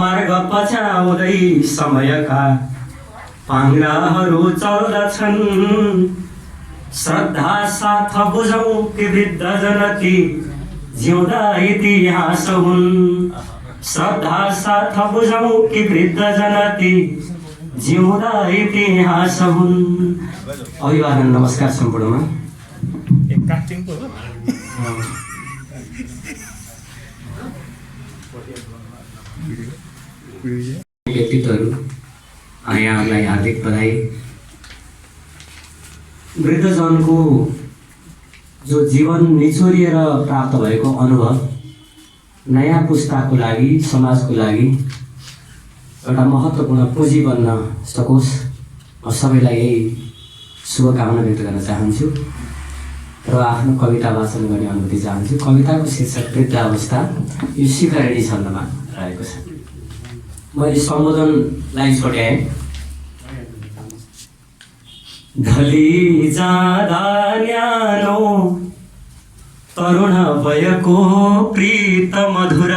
मार्ग पछ्याउँदै समयका पाङ्राहरू चल्दछन्। श्रद्धा साथ बुझौँ कि वृद्ध जनती जिउँदा इतिहास हुन्। श्रद्धा साथ बुझौँ कि वृद्ध जनती जिउँदा इतिहास हुन्। अभिवादन, नमस्कार सम्पूर्णमा। व्यक्तित्वहरू यहाँहरूलाई हार्दिक बधाई। वृद्धजनको जो जीवन निचोरिएर प्राप्त भएको अनुभव नयाँ पुस्ताको लागि, समाजको लागि एउटा महत्त्वपूर्ण पुँजी बन्न सकोस्। म सबैलाई यही शुभकामना व्यक्त गर्न चाहन्छु र आफ्नो कविता वाचन गर्ने अनुमति चाहन्छु। कविताको शीर्षक वृद्धावस्था, यो सिखरेडी छन्दमा रहेको छ। मैले सम्बोधनलाई छोड्याएँ। ढली जाँदा न्यानो तरुण भएको प्रीत मधुर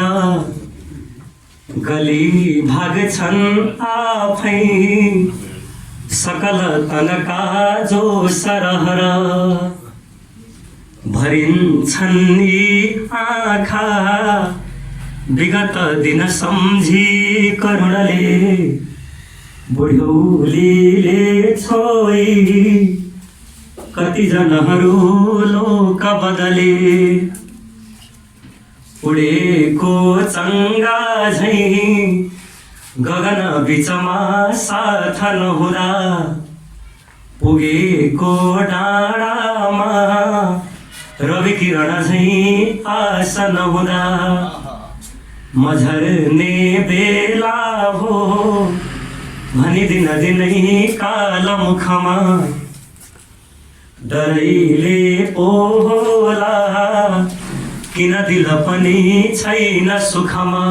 गली भाग्छन् आफै सकल तनका जो सरहर भरिन्छन् यी आँखा विगत दिन सम्झी करुणले बुढ्यौलीले छोई कति जनहरू लोक बदले उडेको चङ्गा झैँ गगन बिचमा साथ नहुँदा पुगेको डाँडामा रवि किरण झैँ आस नहुँदा मझर्ने बेला हो भनी दिन दिनै काल मुखमा डरैले पोहोला किन दिल पनि छैन सुखमा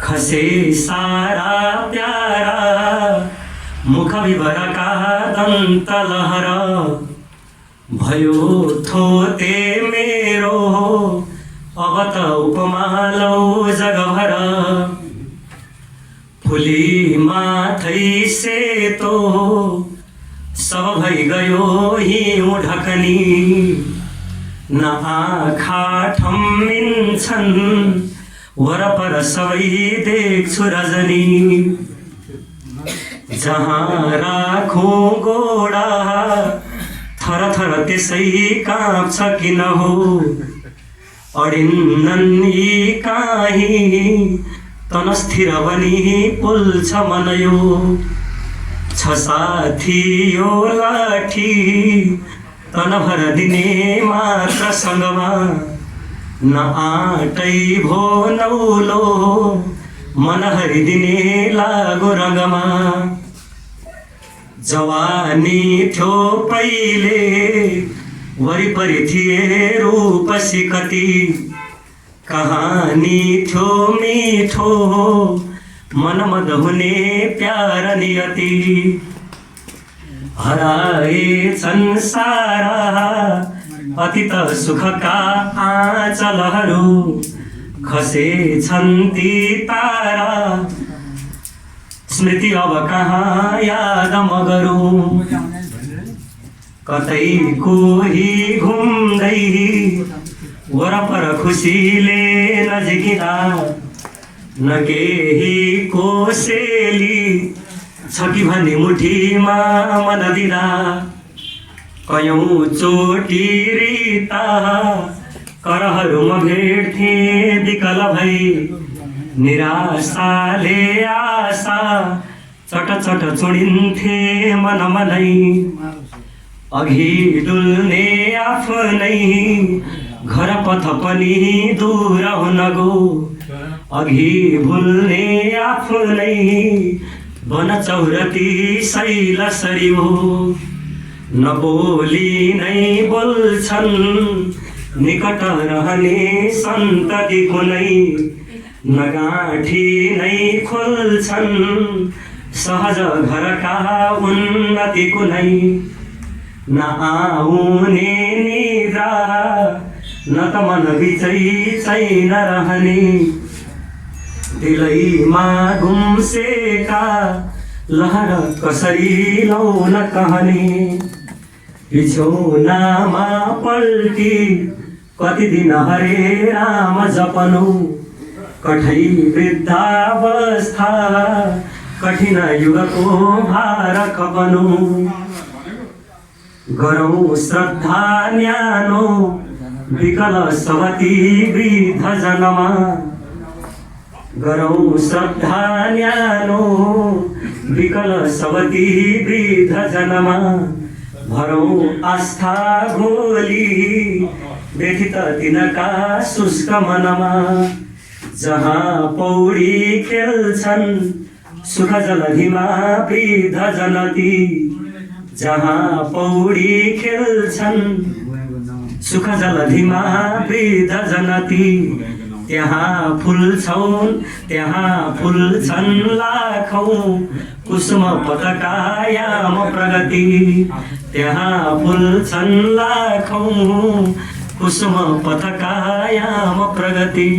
खसे सारा प्यारा मुख विभरका दन्त लहर भयो थोते मेरो अब त उपमालौ जगभर फुली माथै सेतो सब भइ गयो हिउँ ढकनी न आँखा ठम्मिन्छन् वरपर सबै देख्छु रजनी जहाँ राखौँ गोडा थर थर त्यसै काँप्छ किन हो अडिन्नन् यी काहीँ तन स्थिर बनी पुल्छ मन यो छ साथी यो लाठी तन भर दिने मात्र सँगमा न आँटै भो नौलो मन हरिदिने लागो रङ्गमा जवानी थियो पहिले वरिपरि थिए रूपसी कति कहानी थियो मिठो मनमद हुने प्यार नियति हराएछन् सारा अतीत सुखका आँचलहरू खसेछन् ती तारा स्मृति अब कहाँ याद मगरौँ कतै कोही घुम्दै वरपर खुसीले नजिकिँदा न केही कोसेली छ कि भने मुठीमा मन दिँदा कयौँ चोटि रिता करहरूमा भेट्थे विकल भई निराशाले आशा चट चट चुडिन्थे मन मनै अघि डुल्ने आफ्नै घर पथ पनि दूर हुन गो अघि भुल्ने आफ्नै वन चौरती शैलसरी हो नबोली नै बोल्छन् निकट रहने सन्तति कुनै नगाठी नै खोल्छन् सहज घरका उन्नति कुनै न आउने निद्रा न त मन बिचै चैन रहने दिलैमा गुम्सेका लहर कसरी लौन कहने, बिछौनामा पल्टी कति दिन हरे राम जपनु, कठै वृद्धावस्था कठिन युगको भार खपनु। गरौँ श्रद्धा न्यानो विकल सवती वृद्ध जनमा, गरौँ श्रद्धा न्यानो विकल सवती वृद्ध जनमा, भरौँ आस्था गोली व्यथित तिनका शुष्क मनमा। जहाँ पौडी खेल्छन् सुख जलधिमा वृद्ध जनती, जहाँ पौडी खेल्छन् सुख जलधिमा वृद्ध जनती, त्यहाँ फुल्छन् लाखौं कुसुम पताकायाम प्रगति, त्यहाँ फुल्छन् लाखौं कुसुम पताकायाम प्रगति।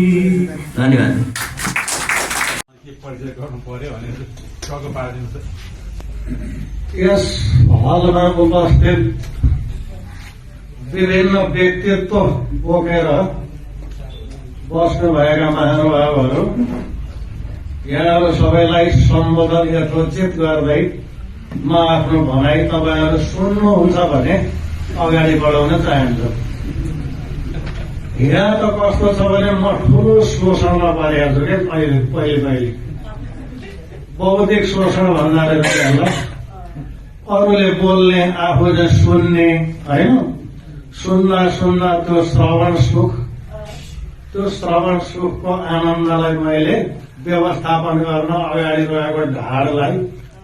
धन्यवाद। यस हलमा उपस्थित विभिन्न व्यक्तित्व बोकेर बस्नुभएका महानुभावहरू, यहाँहरू सबैलाई सम्बोधन यथोचित गर्दै म आफ्नो भनाइ तपाईँहरू सुन्नुहुन्छ भने अगाडि बढाउन चाहन्छु। यहाँ त कस्तो छ भने म ठुलो शोषणमा परेको छु क्या पहिले बौद्धिक शोषण भन्दा रहेछ। अरूले बोल्ने आफू चाहिँ सुन्ने होइन, सुन्दा त्यो श्रवण सुखको आनन्दलाई मैले व्यवस्थापन गर्न अगाडि रहेको ढाडलाई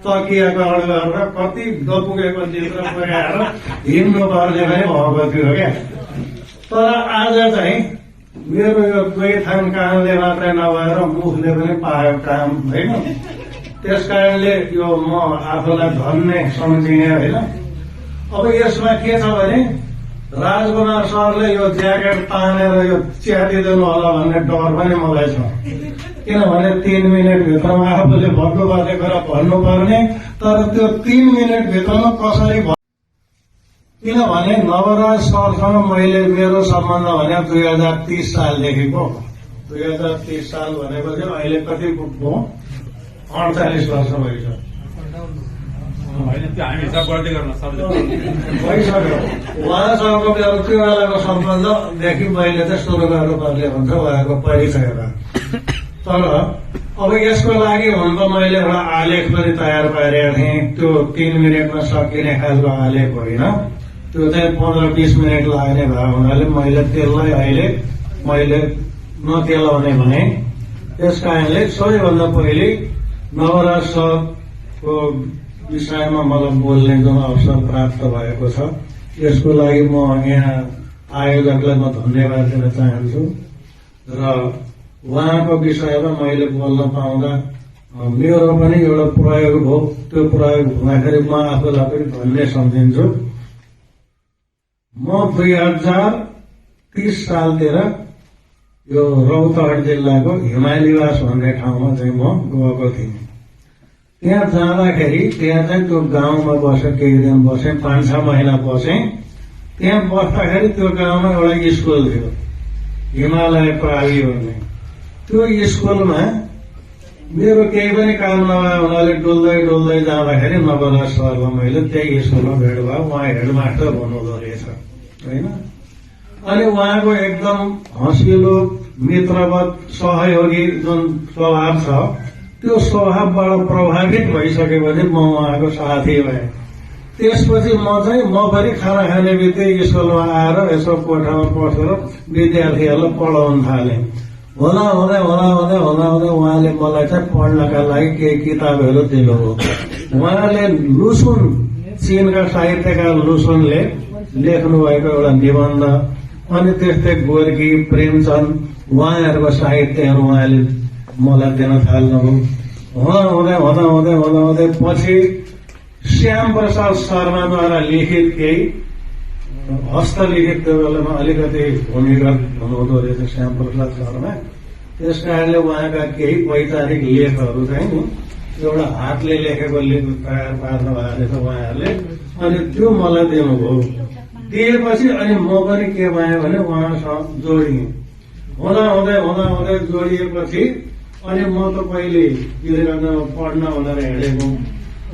तकिएको गरेर कति नपुगेको चित्र पुगाएर हिँड्नु पर्ने पनि भएको थियो क्या। तर आज चाहिँ मेरो यो दुई थान कानले मात्रै नभएर मुखले पनि पायो काम होइन। त्यस कारणले यो म आफूलाई धन्य सम्झिने होइन। अब यसमा के छ भने राजकुमार सरले यो ज्याकेट तानेर यो च्यातिदिनु होला भन्ने डर पनि मलाई छ। किनभने 3 मिनटभित्रमा आफूले भन्नु पर्ने कुरा भन्नुपर्ने, तर त्यो 3 मिनटभित्रमा कसरी किनभने नवराज सरसँग मैले मेरो सम्बन्ध भने 2030 सालदेखिको 2030 साल भनेपछि अहिले कति पुग्यो 48 वर्ष भइसक्यो। उहाँसँगको मेरो त्यो बेलाको सम्बन्धदेखि मैले चाहिँ सुरु गर्नुपर्ने हुन्छ उहाँको परिचयमा। तर अब यसको लागि हुन त मैले एउटा आलेख पनि तयार पारेको थिएँ। त्यो 3 मिनटमा सकिने खालको आलेख होइन, त्यो चाहिँ 15-20 मिनट लाग्ने भयो हुनाले मैले त्यसलाई अहिले नकेलाउने भने। त्यस कारणले सबैभन्दा पहिले नवराज सरको विषयमा मलाई बोल्ने जुन अवसर प्राप्त भएको छ, यसको लागि म यहाँ आयोजकलाई म धन्यवाद दिन चाहन्छु। र उहाँको विषयमा मैले बोल्न पाउँदा मेरो पनि एउटा प्रयोग हो। त्यो प्रयोग हुँदाखेरि म आफूलाई पनि धन्य सम्झिन्छु। म 2030 सालतिर यो रौतहट जिल्लाको हिमालीवास भन्ने ठाउँमा चाहिँ म गएको थिएँ। त्यहाँ जाँदाखेरि त्यहाँ चाहिँ त्यो गाउँमा बसेँ, केही दिन बसेँ, 5-6 महिना बसेँ। त्यहाँ बस्दाखेरि त्यो गाउँमा एउटा स्कुल थियो, हिमालय प्रावि भन्ने। त्यो स्कुलमा मेरो केही पनि काम नभए हुनाले डुल्दै जाँदाखेरि नवराज सरलाई मैले त्यही स्कुलमा भेट भयो। उहाँ हेडमास्टर हुनुहुँदो रहेछ होइन। अनि उहाँको एकदम हँसिलो मित्रवत सहयोगी जुन स्वभाव छ, त्यो स्वभावबाट प्रभावित भइसकेपछि म उहाँको साथी भएँ। त्यसपछि म पनि खाना खाने बित्तिकै स्कुलमा आएर यसो कोठामा बसेर विद्यार्थीहरूलाई पढाउन थालेँ। हुँदा उहाँले मलाई चाहिँ पढ्नका लागि केही किताबहरू दिनुभयो। उहाँले लुसुन, चीनका साहित्यकार लुसुनले लेख्नु भएको एउटा निबन्ध, अनि त्यस्तै गोर्की, प्रेमचन्द उहाँहरूको साहित्यहरू उहाँले मलाई दिन थाल्नुभयो। हुँदै पछि श्याम प्रसाद शर्माद्वारा लिखित केही हस्तलिखित, त्यो बेलामा अलिकति भूमिगत हुनुहुँदो रहेछ श्याम प्रसाद शर्मा। त्यस कारणले उहाँका केही वैचारिक लेखहरू चाहिँ नि एउटा हातले लेखेको लेख तयार पार्नु भएको रहेछ उहाँहरूले। अनि त्यो मलाई दिनुभयो। दिएपछि अनि म पनि के भयो भने उहाँसँग जोडिएँ। हुँदा जोडिएपछि अनि म त पहिले पढ्न भनेर हिँडेको।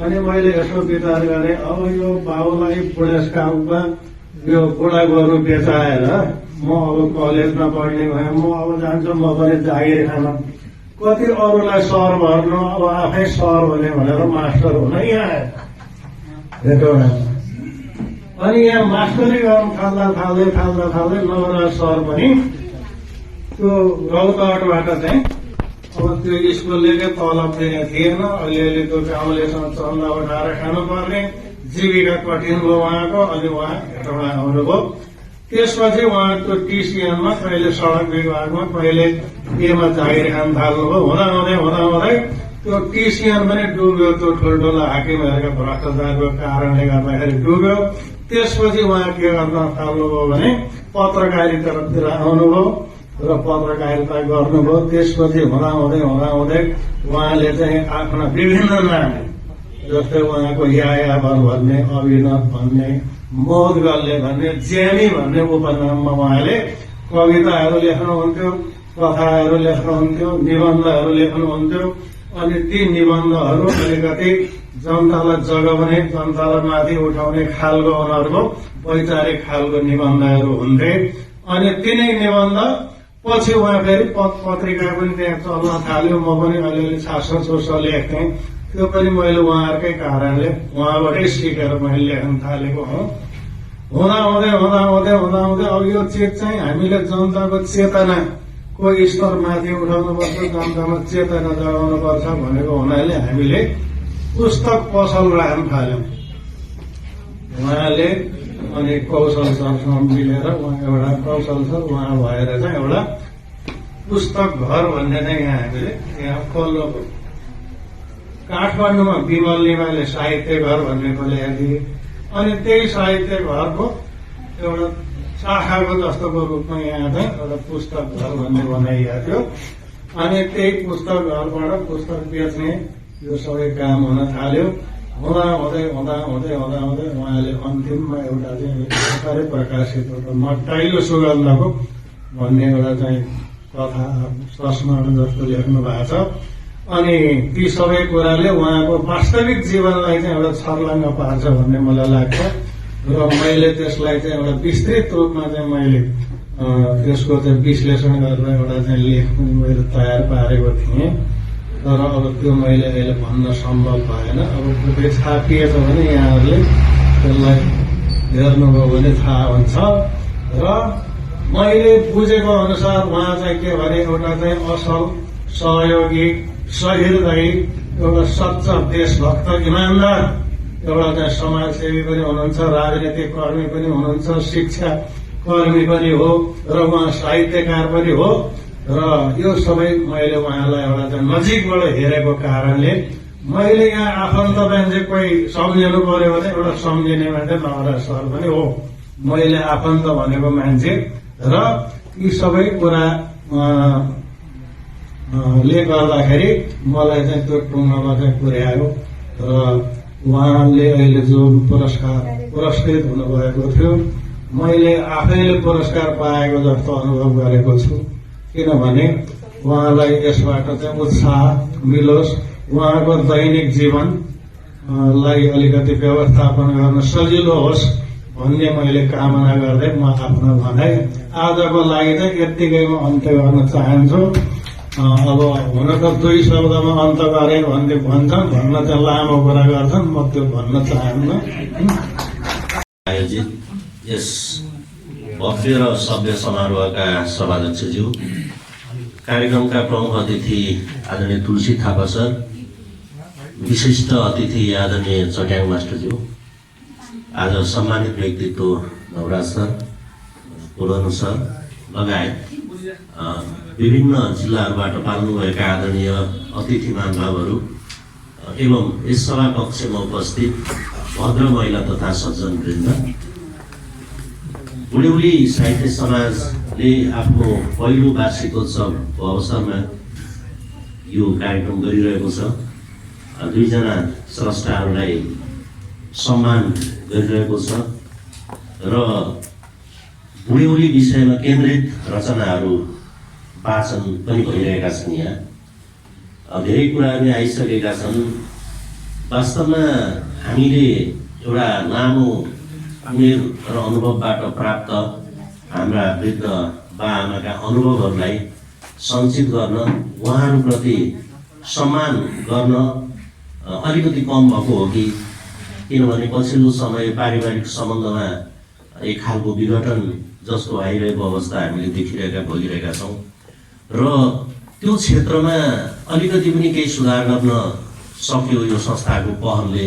अनि मैले यसो विचार गरेँ, अब यो बाबुलाई बुढेसकालमा यो बुढा गोरु बेचाएर म अब कलेजमा पढ्ने भएँ, म अब जान्छु म पनि जागिर खान। कति अरूलाई सर भर्नु, अब आफै सर भने भनेर मास्टर हुन यहाँ आयो। अनि यहाँ मास्टरी गर्नु थाल्दा नवरा सर पनि त्यो रौतहटबाट चाहिँ अब त्यो स्कुलले तलब दिने थिएन। अलिअलि त्यो गाउँलेसँग चन्दा उठाएर खानुपर्ने जीविका कठिन भयो उहाँको। अनि उहाँ हेटौँडा आउनुभयो। त्यसपछि उहाँ त्यो टिसिएनमा कहिले सडक विभागमा कहिले केमा जागिर खान थाल्नुभयो। हुँदै त्यो टिसिएन पनि डुब्यो। त्यो ठुल्ठुलो हाकिमहरूका भ्रष्टाचारको कारणले गर्दाखेरि डुब्यो। त्यसपछि उहाँ के गर्न थाल्नुभयो भने पत्रकारितातिर आउनुभयो र पत्रकारिता गर्नुभयो। त्यसपछि हुँदाहुँदै उहाँले चाहिँ आफ्ना विभिन्न नाम, जस्तै उहाँको यायावर भन्ने, अभिनव भन्ने, मोदगल्ले भन्ने, ज्यामी भन्ने उपनाममा उहाँले कविताहरू लेख्नुहुन्थ्यो, कथाहरू लेख्नुहुन्थ्यो, निबन्धहरू लेख्नुहुन्थ्यो। अनि ती निबन्धहरू अलिकति जनतालाई जगाउने, जनतालाई माथि उठाउने खालको उनीहरूको वैचारिक खालको निबन्धहरू हुन्थे। अनि तिनै निबन्ध पछि उहाँ फेरि पत्रिका पनि त्यहाँ चल्न थाल्यो। म पनि अलिअलि छासो लेख्थेँ। त्यो पनि मैले उहाँहरूकै कारणले उहाँबाटै सिकेर मैले लेख्न थालेको हुँ। हुँदा अब यो चिज चाहिँ हामीले जनताको चेतनाको स्तर माथि उठाउनुपर्छ, जनतामा चेतना जगाउनुपर्छ भनेको हुनाले हामीले पुस्तक पसल राख्न थाल्यौँ। उहाँले अनि कौशल सरसँग मिलेर एउटा कौशल सर उहाँ भएर चाहिँ एउटा पुस्तक घर भन्ने चाहिँ यहाँ हामीले यहाँ खोल्नु। काठमाडौँमा विमल लिमाले साहित्य घर भन्ने खोलेका थिए। अनि त्यही साहित्य घरको एउटा शाखाको जस्तोको रूपमा यहाँ चाहिँ एउटा पुस्तक घर भन्ने बनाइएको थियो। अनि त्यही पुस्तक घरबाट पुस्तक बेच्ने यो सबै काम हुन थाल्यो। हुँदै उहाँले अन्तिममा एउटा चाहिँ भर्खरै प्रकाशित एउटा मट्टाइलो सुगन्धको भन्ने एउटा चाहिँ कथा संस्मरण जस्तो लेख्नु भएको छ। अनि ती सबै कुराले उहाँको वास्तविक जीवनलाई चाहिँ एउटा छर्लङ्ग पार्छ भन्ने मलाई लाग्छ। र मैले त्यसलाई चाहिँ एउटा विस्तृत रूपमा चाहिँ मैले त्यसको चाहिँ विश्लेषण गरेर एउटा चाहिँ लेख पनि मैले तयार पारेको थिएँ। तर अब त्यो मैले अहिले भन्न सम्भव भएन। अब कतै छापिएछ भने यहाँहरूले त्यसलाई हेर्नुभयो भने थाहा हुन्छ। र मैले बुझेको अनुसार उहाँ चाहिँ के भने एउटा चाहिँ असल, सहयोगी, सहृदयी, एउटा सच्चा देशभक्त, इमान्दार एउटा चाहिँ समाजसेवी पनि हुनुहुन्छ, राजनीतिक कर्मी पनि हुनुहुन्छ, शिक्षा कर्मी पनि हो र उहाँ साहित्यकार पनि हो। र यो सबै मैले उहाँलाई एउटा चाहिँ नजिकबाट हेरेको कारणले मैले यहाँ आफन्त मान्छे कोही सम्झिनु पर्यो भने एउटा सम्झिने मान्छे नवरा सर पनि हो। मैले आफन्त भनेको मान्छे र यी सबै कुरा ले गर्दाखेरि मलाई चाहिँ त्यो टुङ्गामा चाहिँ पुर्यायो। र उहाँले अहिले जो पुरस्कृत हुनुभएको थियो, मैले आफैले पुरस्कार पाएको जस्तो अनुभव गरेको छु। किनभने उहाँलाई यसबाट चाहिँ उत्साह मिलोस्, उहाँको दैनिक जीवनलाई अलिकति व्यवस्थापन गर्न सजिलो होस् भन्ने मैले कामना गर्दै म आफ्नो भनाइ आजको लागि चाहिँ यत्तिकैमा अन्त्य गर्न चाहन्छु। अब हुन त 2 शब्दमा अन्त गरे भन्ने भन्छन्, भन्न चाहिँ लामो कुरा गर्छन्, म त्यो भन्न चाहन्न। आयोजित यस भव्य र सभ्य समारोहका सभाध्यक्षज्यू, कार्यक्रमका प्रमुख अतिथि आदरणीय तुलसी थापा सर, विशिष्ट अतिथि आदरणीय चट्याङ मास्टरज्यू, आज सम्मानित व्यक्तित्व नवराज सर, पुरनु सर लगायत विभिन्न जिल्लाहरूबाट पाल्नुभएका आदरणीय अतिथि महानुभावहरू एवं यस सभा कक्षमा उपस्थित भद्र महिला तथा सज्जन वृन्द, बुढीबुढी साहित्य समाज आफ्नो पहिलो वार्षिकोत्सवको अवसरमा यो कार्यक्रम गरिरहेको छ। दुईजना स्रष्टाहरूलाई सम्मान गरिरहेको छ र बुढ्यौली विषयमा केन्द्रित रचनाहरू वाचन पनि भइरहेका छन्। यहाँ धेरै कुराहरू आइसकेका छन्। वास्तवमा हामीले एउटा लामो उमेर र अनुभवबाट प्राप्त हाम्रा वृद्ध बाआमाका अनुभवहरूलाई सञ्चित गर्न, उहाँहरूप्रति सम्मान गर्न अलिकति कम भएको हो कि किनभने पछिल्लो समय पारिवारिक सम्बन्धमा एक खालको विघटन जस्तो आइरहेको अवस्था हामीले देखिरहेका भइरहेका छौँ र त्यो क्षेत्रमा अलिकति पनि केही सुधार गर्न सक्यो यो संस्थाको पहलले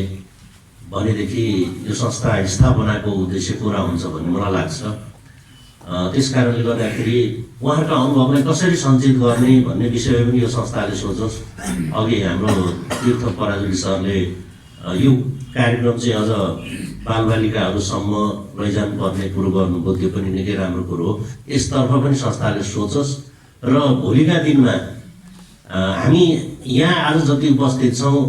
भनेदेखि यो संस्था स्थापनाको उद्देश्य पुरा हुन्छ भन्ने मलाई लाग्छ। त्यस कारणले गर्दाखेरि उहाँहरूका अनुभवलाई कसरी सञ्चित गर्ने भन्ने विषयमा पनि यो संस्थाले सोचोस्। अघि हाम्रो तीर्थ पराजुली सरले यो कार्यक्रम चाहिँ अझ बालबालिकाहरूसम्म लैजानु पर्ने कुरो गर्नुभयो, त्यो पनि निकै राम्रो कुरो हो। यसतर्फ पनि संस्थाले सोचोस् र भोलिका दिनमा हामी यहाँ आज जति उपस्थित छौँ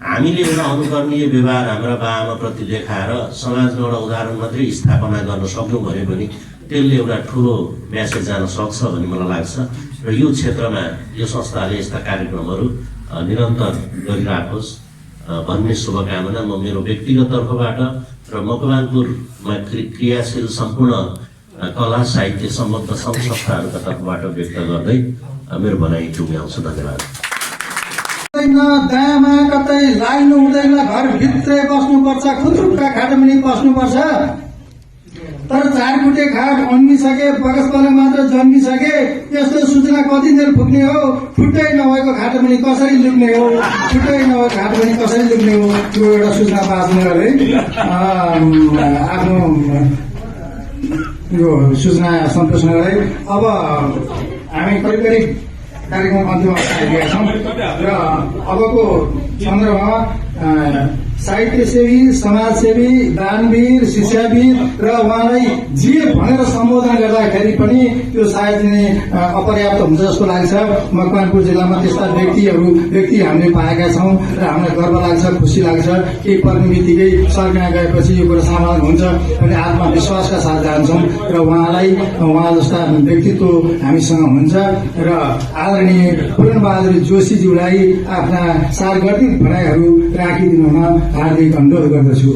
हामीले एउटा अनुकरणीय व्यवहार हाम्रा बाआमाप्रति देखाएर समाजमा एउटा उदाहरण मात्रै स्थापना गर्न सक्यौँ भने पनि त्यसले एउटा ठुलो म्यासेज जान सक्छ भन्ने मलाई लाग्छ र यो क्षेत्रमा यो संस्थाले यस्ता कार्यक्रमहरू निरन्तर गरिराखोस् भन्ने शुभकामना म मेरो व्यक्तिगत तर्फबाट र मकवानपुरमा क्रियाशील सम्पूर्ण कला साहित्य सम्बद्ध सङ्घ संस्थाहरूका तर्फबाट व्यक्त गर्दै मेरो भनाइ टुङ्ग्याउँछु। धन्यवाद। दायाँमा कतै लाग्नु हुँदैन, घरभित्रै बस्नुपर्छ, खुत्रुक्का खाटमुनि बस्नुपर्छ। तर चारकुटे खाट अन्मिसके, बगसपल्ला मात्र जन्मिसके, यस्तो सूचना कति देर पुग्ने हो? खुट्टै नभएको खाटमुनि कसरी लुक्ने हो? खुट्टै नभएको खाटमुनि कसरी लुक्ने हो? त्यो एउटा सूचना पाउने गरे आफ्नो यो सूचना सम्प्रेषण गरे। अब हामी करिब करिब कार्यक्रम अन्तिम अवस्था आइपुगेका छौँ र अबको सन्दर्भमा साहित्यसेवी, समाजसेवी, दानवीर, शिक्षाविद र उहाँलाई जे भनेर सम्बोधन गर्दाखेरि पनि त्यो सायद नै अपर्याप्त हुन्छ जस्तो लाग्छ। मकवानपुर जिल्लामा त्यस्ता व्यक्ति हामीले पाएका छौँ र हामीलाई गर्व लाग्छ, खुसी लाग्छ। केही पर्ने बित्तिकै सरकार गएपछि यो कुरा समाधान हुन्छ भन्ने आत्मविश्वासका साथ जान्छौँ र उहाँ जस्ता व्यक्तित्व हामीसँग हुन्छ र आदरणीय पूर्णबहादुर जोशीज्यूलाई आफ्ना सार्वजनिक भनाइहरू राखिदिनुमा हार्दिक अनुरोध गर्दछु।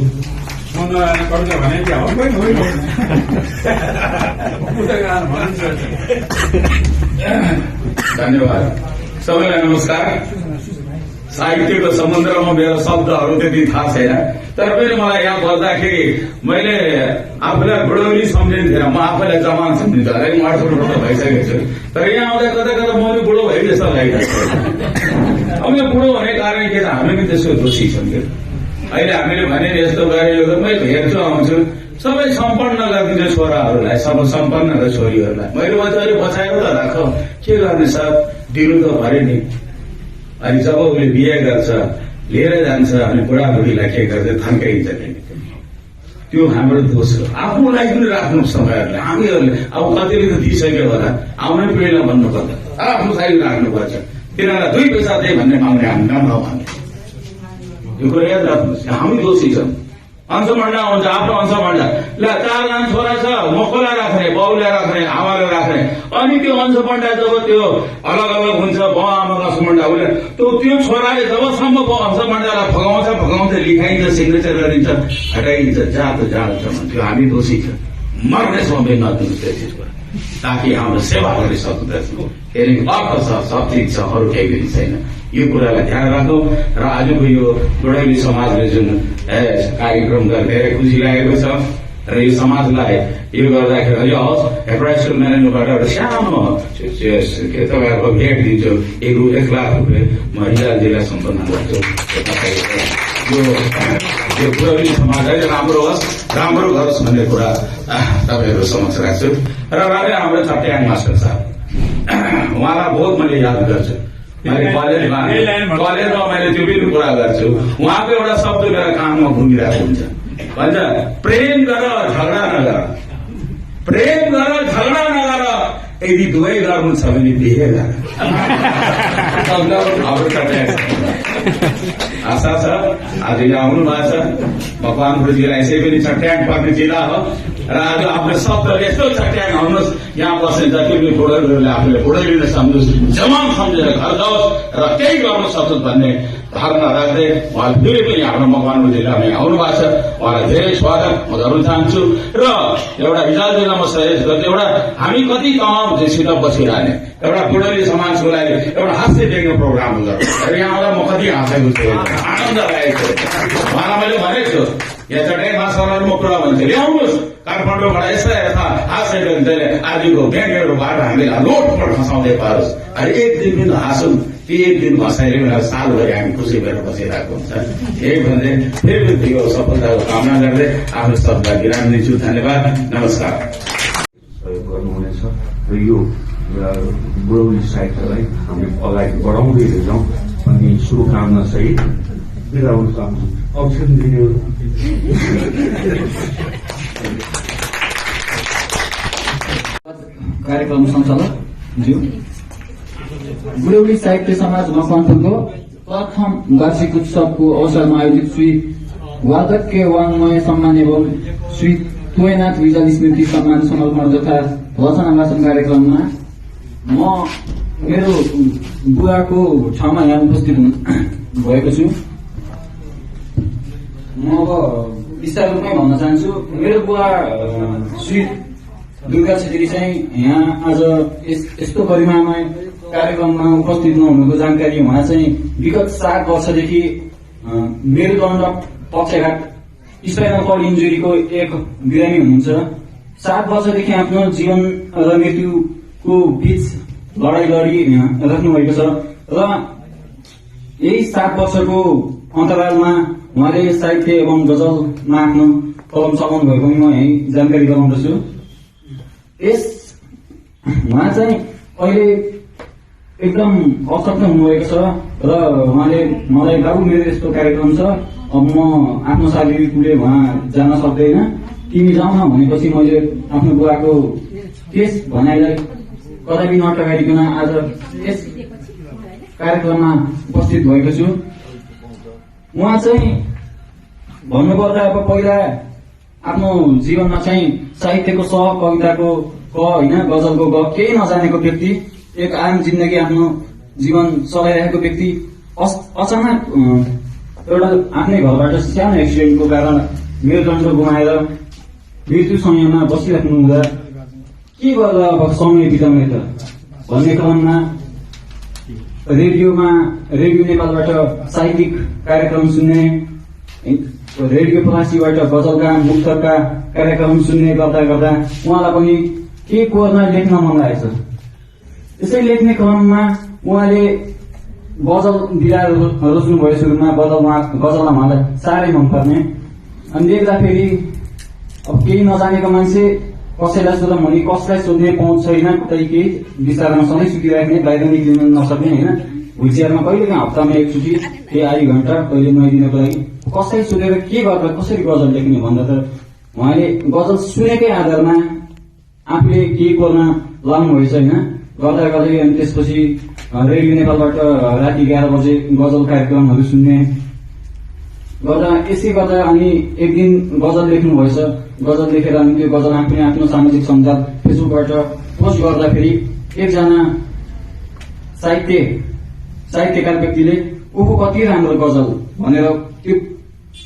धन्यवाद। सबैलाई नमस्कार। साहित्यको समुद्रमा मेरो शब्दहरू त्यति थाहा छैन, तर पनि मलाई यहाँ बस्दाखेरि मैले आफूलाई बुढौली सम्झिन्थेन, म आफूलाई जवान सम्झिन्छु। अरे म 18 वर्ष भइसकेको छु, तर यहाँ आउँदा कता कता म बुढो भए जस्तो लागिरहेको छ। अब यो बुढो हुने कारण के त हामी पनि त्यसको दोषी छौँ। अहिले हामीले भने यस्तो गरे यो मैले हेर्छु आउँछु सबै सम्पन्न गरिदिन्छ छोराहरूलाई, सबै सम्पन्न र छोरीहरूलाई। मैले अहिले बचाएर त राख, के गर्ने सर, दिनु त पऱ्यो नि। अनि जब उसले बिहे गर्छ, लिएर जान्छ, अनि बुढाबुढीलाई के गर्छ, थन्काइन्छ। त्यो हाम्रो दोष हो। आफ्नो लागि पनि राख्नु समयहरूले हामीहरूले अब कतिले त दिइसक्यो होला, आउने पिँढीलाई भन्नुपर्छ आफ्नो लागि राख्नुपर्छ। तिनीहरूलाई 2 पैसा दे भन्ने माग्ने हामी नभन्ने, यो कुरा याद राख्नुहोस्। हामी दोषी छौँ। अंशमण्डा हुन्छ, आफ्नो अंशमण्डा ल 4 जना छोरा छ, म कसलाई राख्ने, बाउले राख्ने, आमाले राख्ने। अनि त्यो अंशमण्डा जब त्यो अलग अलग हुन्छ, बाउ आमाको अंशमण्डा उसले त्यो छोराले जबसम्म अंशमण्डालाई फगाउँछ लेखाइन्छ, सिग्नेचर गरिन्छ, हटाइन्छ, जातो भन्थ्यो। हामी दोषी छ, मर्ने समय नदिनु त्यो चिजको, ताकि हाम्रो सेवा गर्न सक्दछौँ। फेरि अर्थ छ, सब चिज छ, अरू केही पनि छैन। यो कुरालाई ध्यान राखौँ र आजको यो बुढौली समाजले जुन कार्यक्रम गरेर धेरै खुसी लागेको छ र यो समाजलाई यो गर्दाखेरि यो एप्राइसको म्यानेजमेन्टबाट एउटा सानो तपाईँहरूको भेट दिन्छु, 1 लाख रुपियाँ म हिलाजीलाई सम्पन्न गर्छु। यो बुढौली समाज है राम्रो होस्, राम्रो गरोस् भन्ने कुरा तपाईँहरू समक्ष राख्छु। र रहे हाम्रो चट्याङ मास्टर साहब, उहाँलाई बहुत मैले याद गर्छु। कलेजमा मैले त्यो पनि कुरा गर्छु। उहाँको एउटा शब्द मेरो काममा घुमिरहेको हुन्छ, भन्छ प्रेम गर झगडा नगर, प्रेम गर झगडा नगर, यदि दुवै गर्नु छ भने बिहे गर आशा छ आज यहाँ आउनु भएको छ मकवानपुर जिल्ला यसै पनि चट्याङ पर्ने जिल्ला हो र आज आफ्नो शब्दले यस्तो चट्याङ आउनुहोस् यहाँ बस्ने जति पनि बुढोहरूले आफूले बुढै लिन सम्झोस् जवान सम्झेर घर जाओस् र केही गर्न सक्छन् भन्ने धारणा राख्दै उहाँले फेरि पनि आफ्नो मकवानपुर जिल्लामा आउनु भएको छ उहाँलाई धेरै स्वागत म गर्न चाहन्छु र एउटा हिजोआज जिल्लामा सहेज गर्दै एउटा हामी कति तमाम देशसित बसिरहने एउटा बुढोली समाजको लागि एउटा हास्य देख्ने प्रोग्राम हुन्छ र यहाँ आउँदा म कति हाँसेको छु आनन्द लागेको छु उहाँलाई मैले भनेको छु यहाँ चट्याङ भाषामा कुरा भन्छु ल्याउनुहोस् काठमाडौँबाट यस्ता यस्ता हाँस्य व्यक्तिले आदिको ब्याङ्कहरूबाट हामीलाई लोटपोट खसाउँदै पारोस् अरे एक दिन पनि हाँसौँ ती एक दिन हँसाइले पनि सालभरि हामी खुसी भएर बसिरहेको हुन्छ यही भन्दै फेरि यो सफलताको कामना गर्दै आफ्नो शब्दलाई विराम दिन्छु धन्यवाद नमस्कार सहयोग गर्नुहुनेछ र यो बुढौली साहित्यलाई हामी अगाडि बढाउँदै लैजाउँ भन्ने शुभकामना सहित बिदा हुन चाहन्छु अवसर दिने कार्यक्रम सञ्चालक ज्यू बुढौली साहित्य समाज मकवानपुरको प्रथम वार्षिक उत्सवको अवसरमा आयोजित श्री वार्धक्य वाङ्मय सम्मान एवं श्री तोयनाथ विजल स्मृति सम्मान समर्पण तथा रचना वाचन कार्यक्रममा म मेरो बुवाको ठाउँमा यहाँ उपस्थित भएको छु। म अब विस्तार रूपमै भन्न चाहन्छु मेरो बुवा श्री दुर्गा छेत्री चाहिँ यहाँ आज यस्तो गरिमामय कार्यक्रममा उपस्थित नहुनुको जानकारी उहाँ चाहिँ विगत 7 वर्षदेखि मेरुदण्ड पक्षघात स्पाइनल कर्ड इन्जुरीको एक बिरामी हुनुहुन्छ। 7 वर्षदेखि आफ्नो जीवन र मृत्युको बीच लडाई लडी राख्नु भएको छ र यही 7 वर्षको अन्तरालमा उहाँले साहित्य एवं गजलमा आफ्नो कलम चलाउनु भएको म यही जानकारी गराउँदछु। उहाँ चाहिँ अहिले एकदम अशक्त हुनुभएको छ र उहाँले मलाई बाबु मेरो यस्तो कार्यक्रम छ अब म आफ्नो शारीरिकले उहाँ जान सक्दैन तिमी जाऊ न भनेपछि मैले आफ्नो बुवाको त्यस भनाइलाई कदापि नटकारिकन आज यस कार्यक्रममा उपस्थित भएको छु। उहाँ चाहिँ भन्नुपर्दा अब पहिला आफ्नो जीवनमा चाहिँ साहित्यको सह कविताको क होइन गजलको ग केही नजानेको व्यक्ति एक आम जिन्दगी आफ्नो जीवन चलाइरहेको व्यक्ति अचानक एउटा आफ्नै घरबाट सानो एक्सिडेन्टको कारण मेरुदण्ड गुमाएर मृत्यु समयमा बसिराख्नु हुँदा के गर्दा अब समय बिताउने त भन्ने क्रममा रेडियो नेपालबाट साहित्यिक कार्यक्रम सुन्ने रेडियो पलासीबाट गजलका मुक्तका कार्यक्रम सुन्ने गर्दा गर्दा उहाँलाई पनि के कोर्न लेख्न मन लागेछ। त्यसै लेख्ने क्रममा उहाँले गजल विधा रोज्नुभयो सुरुमा गजललाई उहाँलाई साह्रै मनपर्ने अनि लेख्दाखेरि अब केही नजानेको मान्छे कसैलाई सोधौँ भने कसलाई सोध्ने पहुँच छैन कतै केही विस्तारमा सधैँ सुतिराख्ने बाहिर निक्लिन नसक्ने होइन व्हिलचेयरमा कहिले काहीँ हप्तामा एकचोटि केही आधी घण्टा कहिले नुहाइदिनको लागि कसै सोधेर के गर्दा कसरी गजल लेख्ने भन्दा त उहाँले गजल सुनेकै आधारमा आफूले केही गर्न लाग्नुभएछ होइन गर्दा गर्दै अनि त्यसपछि रेडियो नेपालबाट राति 11 बजे गजल कार्यक्रमहरू सुन्ने गर्दा यसै गर्दा अनि एक दिन गजल लेख्नु भएछ। गजल लेखेर अनि त्यो गजल आफूले आफ्नो सामाजिक सञ्जाल फेसबुकबाट पोस्ट गर्दाखेरि एकजना साहित्यकार व्यक्तिले ऊको कति राम्रो गजल भनेर त्यो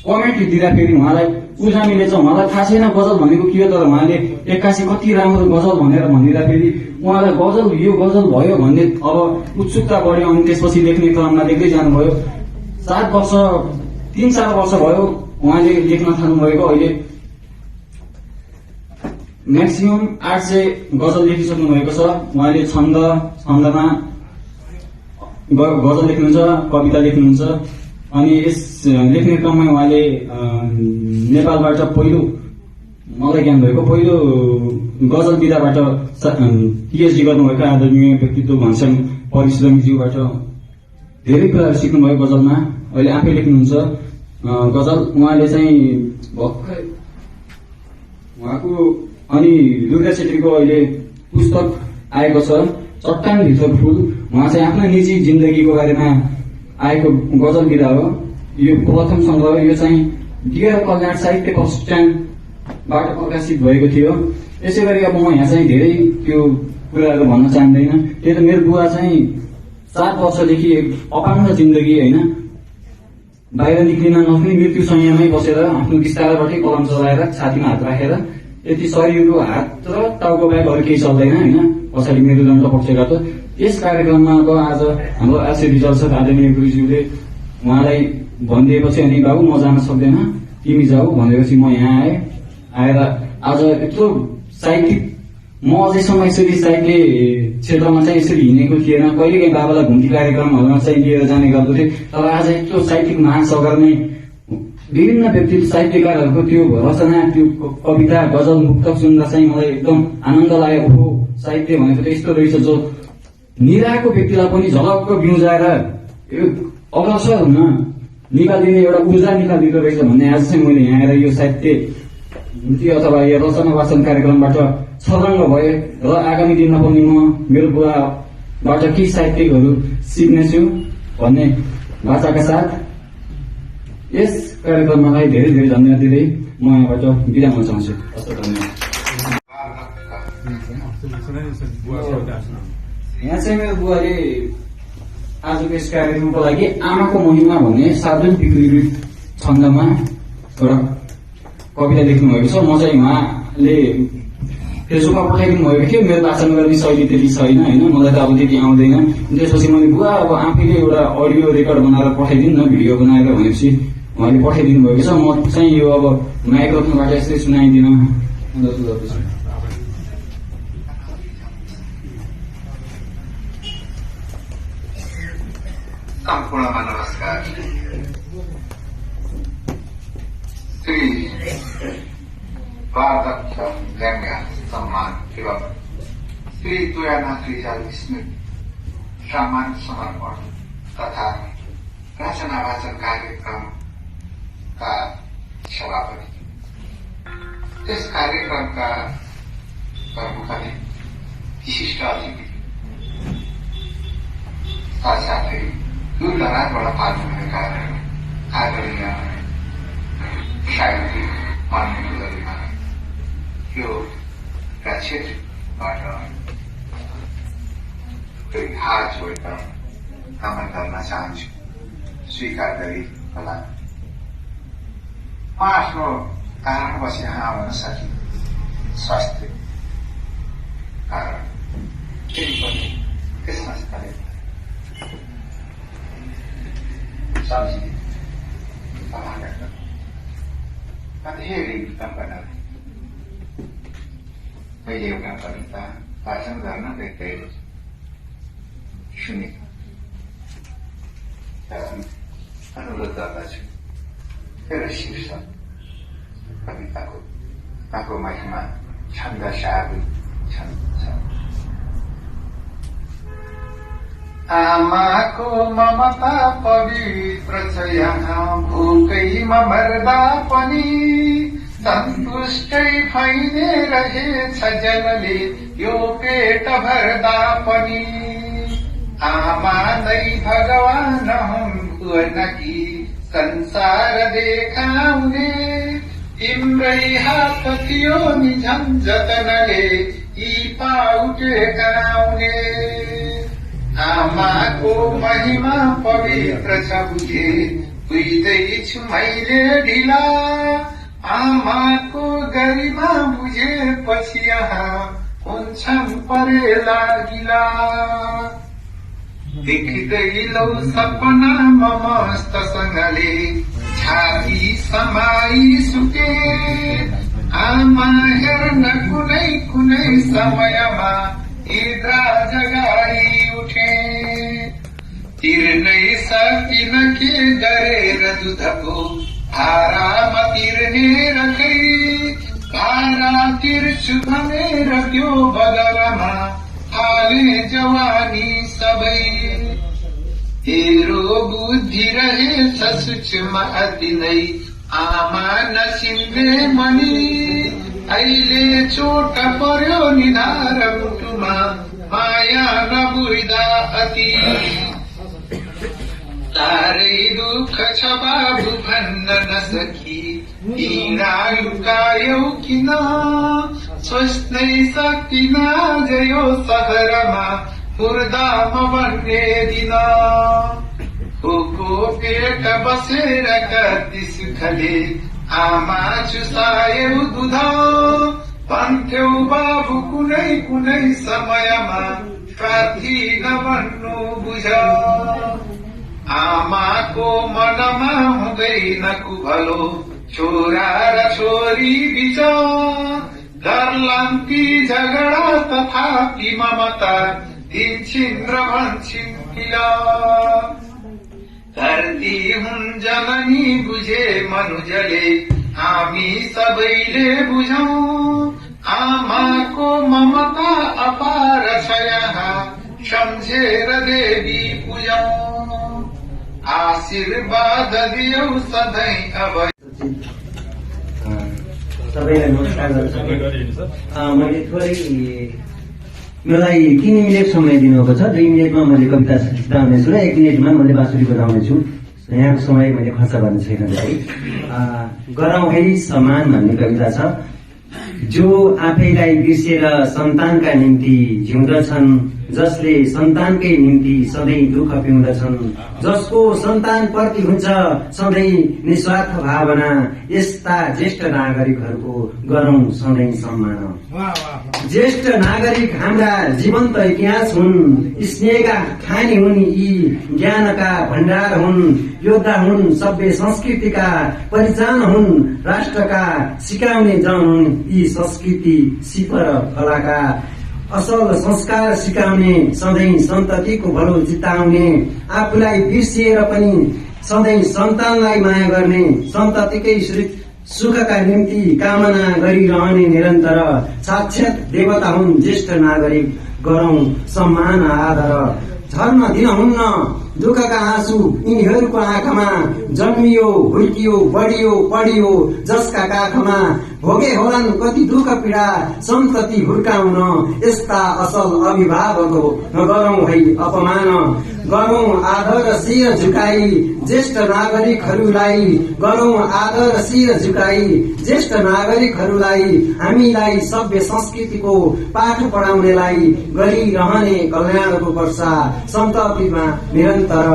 कमेन्ट दिँदाखेरि उहाँलाई उजामिले चाहिँ उहाँलाई थाहा छैन गजल भनेको के हो तर उहाँले 81 कति राम्रो गजल भनेर भनिदिँदाखेरि उहाँलाई यो गजल भयो भन्ने अब उत्सुकता बढ्यो अनि त्यसपछि लेख्ने क्रममा लेख्दै जानुभयो। 3-4 वर्ष भयो उहाँले लेख्न थाल्नुभएको अहिले म्याक्सिमम 800 गजल लेखिसक्नु भएको छ। उहाँले छन्दमा गजल लेख्नुहुन्छ कविता लेख्नुहुन्छ अनि यस लेख्ने क्रममा उहाँले नेपालबाट पहिलो मलाई ज्ञान भएको पहिलो गजल विधाबाट पिएचडी गर्नुभएको आदरणीय व्यक्तित्व घनश्याम परिश्रमीज्यूबाट धेरै कुराहरू सिक्नुभयो गजलमा। अहिले आफै लेख्नुहुन्छ गजल। उहाँले चाहिँ भर्खर उहाँको अनि दुर्गा छेत्रीको अहिले पुस्तक आएको छ। चट्टानभित्र फुल उहाँ चाहिँ आफ्नो निजी जिन्दगीको बारेमा आएको गजल विधा हो। यो प्रथम सङ्ग्रह, यो चाहिँ डिआर कल्याण साहित्य प्रतिष्ठानबाट प्रकाशित भएको थियो। यसै गरी अब म यहाँ चाहिँ धेरै त्यो कुराहरू भन्न चाहँदैन। त्यही त मेरो बुवा चाहिँ 7 वर्षदेखि अपाङ्ग जिन्दगी होइन, बाहिर निक्लिन नसक्ने मृत्युशय्यामै बसेर आफ्नो बिस्ताराबाटै कलम चलाएर छातीमा हात राखेर यति शरीरको हात र टाउको बाहेक अरू केही चल्दैन होइन, पछाडि मेरुदण्ड पक्षबाट। यस कार्यक्रममा अब आज हाम्रो आचार्य जलसर आदरणीय गुरुज्यूले उहाँलाई भनिदिएपछि अनि बाबु म जान सक्दैन, तिमी जाऊ भनेपछि म यहाँ आएर आज यत्रो साहित्यिक म अझैसम्म यसरी साहित्य क्षेत्रमा चाहिँ यसरी हिँडेको थिएन। कहिलेकाहीँ बाबालाई घुम्ती कार्यक्रमहरूमा चाहिँ लिएर जाने गर्दथे, तर आज यत्रो साहित्यिक महासागर नै विभिन्न व्यक्ति साहित्यकारहरूको त्यो रचना, त्यो कविता, गजल, मुक्तक सुन्दा चाहिँ मलाई एकदम आनन्द लाग्यो। ओहो, साहित्य भनेको त यस्तो रहेछ जो निराको व्यक्तिलाई पनि झलक्क बिउजाएर अग्रसर हुन निकालिदिने एउटा ऊर्जा निकालिदिँदो रहेछ भन्ने आज चाहिँ मैले यहाँ आएर यो साहित्य अथवा यो रचना वाचन कार्यक्रमबाट छर्लङ्ग भए र आगामी दिनमा पनि म मेरो बुवाबाट केही साहित्यिकहरू सिक्नेछु भन्ने बाचाका साथ यस कार्यक्रमलाई धेरै धेरै धन्यवाद दिँदै म यहाँबाट बिदा हुन चाहन्छु। यहाँ चाहिँ मेरो बुवाले आजको यस कार्यक्रमको लागि आमाको महिमा भन्ने सार्वजनिक विकृति छन्दमा एउटा कविता लेख्नु भएको छ। म चाहिँ उहाँले फेसबुकमा पठाइदिनु भएको थियो। मेरो वाचन गर्ने शैली त्यति छैन होइन, मलाई त अब त्यति आउँदैन। त्यसपछि मैले बुवा अब आफैले एउटा अडियो रेकर्ड बनाएर पठाइदिनु न, भिडियो बनाएर भनेपछि उहाँले पठाइदिनु भएको छ। म चाहिँ यो अब माइक्रोफोनबाट यसरी सुनाइदिन गर्दैछु। सम्पूर्णमा नमस्कार। श्री वार्धक्य गंगा सम्मान एवं श्री तुरानाथ रिजाल स्मृति सम्मान समर्पण तथा रचना वाचन कार्यक्रम का सभापति, इस कार्यक्रम का प्रमुख विशिष्ट अतिथि साथसाथै दूर दराजबाट पाल्नुभएका आदरणीय साहित्यिक मान्यहरूमा यो क्षेत्रबाट हात जोडेर नमन गर्न चाहन्छु, स्वीकार गरी होला। म आफ्नो कारणवश यहाँ आउन सके, स्वास्थ्य कारण केही पनि त्यसमा सम्झिने धेरै कल्पना मैले एउटा कविता वाचन गर्न गइरहेको सुनेको अनुरोध गर्दछु। मेरो शीर्षक कविताको आफू महिमा छन्द साधु छन्द छ। आमाको ममता पवित्र छ यहाँ, भोकैमा मर्दा पनि सन्तुष्टै भइने रहेछ जनले यो पेट भर्दा पनि। आमा नै भगवान हुन् भुवन कि संसार देखाउने, तिम्रै हात थियो नि झन्झटनले यी पाउ टेकाउने। आमाको महिमा पवित्र छ बुझे, बुझ्दैछु मैले ढिला। आमाको गरिमा बुझेपछि यहाँ हुन्छन् परेला गिला। देखिँदै लौ सपना मस्तसँगले छाती समाई सुके। आमा हेर्न कुनै कुनै समयमा निद्रा जगाई उठे। तिर्नै सकिन के गरेर दुधको भारामा तिर्ने रकै। भारा तिर्छु भनेर त्यो बदलामा हाले जवानी सबै। तेरो बुद्धि रहेछ सूक्ष्म अति नै, आमा नसिन्ने मनी। अहिले चोट पर्यो निधार मुटुमा, माया नबुझ्दा अति तारै दुःख छ बाबु भन्न नसकी पीडा लुकायौ किन सोच्नै सकिन जयो सहरमा मुर्दामा भन्ने दिन को पेट बसेर कति सुखले आमा चुसायौ दुध भन्थ्यौ बाबु कुनै कुनै समयमा साथी नभन्नु बुझ आमाको मनमा हुँदैन कुभलो छोरा र छोरी बिच गर्लान्ती झगडा तथापि ममता दिन्छिन् र भन्छिन् किन धरती हुन् जननी बुझे मनुजले हामी सबैले बुझौं आमाको ममता अपार छ यहाँ सम्झेर देवी पूजौं आशीर्वाद दियौ सधैँ अब सबैलाई नमस्कार गर्छु। मैले थोरै मलाई 3 मिनट समय दिनुभएको छ। 2 मिनटमा मैले कविता चिताउनेछु र 1 मिनटमा मैले बाँसुरी बजाउनेछु। यहाँको समय मैले खर्च गर्ने छैन। गरौँ है सम्मान भन्ने कविता छ। जो आफैलाई बिर्सेर सन्तानका निम्ति जिउँदछन्, जसले सन्तानकै निम्ति सधैँ दुःख पिउँदछन्, जसको सन्तान प्रति हुन्छ सधैँ निस्वार्थ भावना, यस्ता ज्येष्ठ नागरिकहरूको गरौं सधैँ सम्मान। ज्येष्ठ नागरिक हाम्रा जीवन्त इतिहास हुन्, स्नेहका खानी हुन्, यी ज्ञानका भण्डार हुन्, योद्धा हुन्, सभ्य संस्कृतिका परिचान हुन्, राष्ट्रका सिकाउने जन हुन्, यी संस्कृति सिप र कलाका असल संस्कार सिकाउने, सधैँ सन्ततिको भलो चिताउने, आफूलाई बिर्सिएर पनि सधैँ सन्तानलाई माया गर्ने, सन्ततिकै सुखका निम्ति कामना गरिरहने निरन्तर साक्षात् देवता हुन् ज्येष्ठ नागरिक। गरौं सम्मान आदर, झर्न दिनुहुन्न दुःखका आँसु यिनीहरूको आँखामा। जन्मियो, हुर्कियो, बढियो, पढियो, जसका काखमा भोगे होलान् कति दुःख पीडा, सन्तति हुर्काउन यस्ता असल अभिभावक गरौं है अपमान। गरौं आदर शिर झुकाई ज्येष्ठ नागरिकहरूलाई, गरौं आदर शिर झुकाई ज्येष्ठ नागरिकहरूलाई, हामीलाई सभ्य संस्कृतिको पाठ पढाउनेलाई गरिरहने कल्याणको वर्षा, सन्ततिमा निरन्तर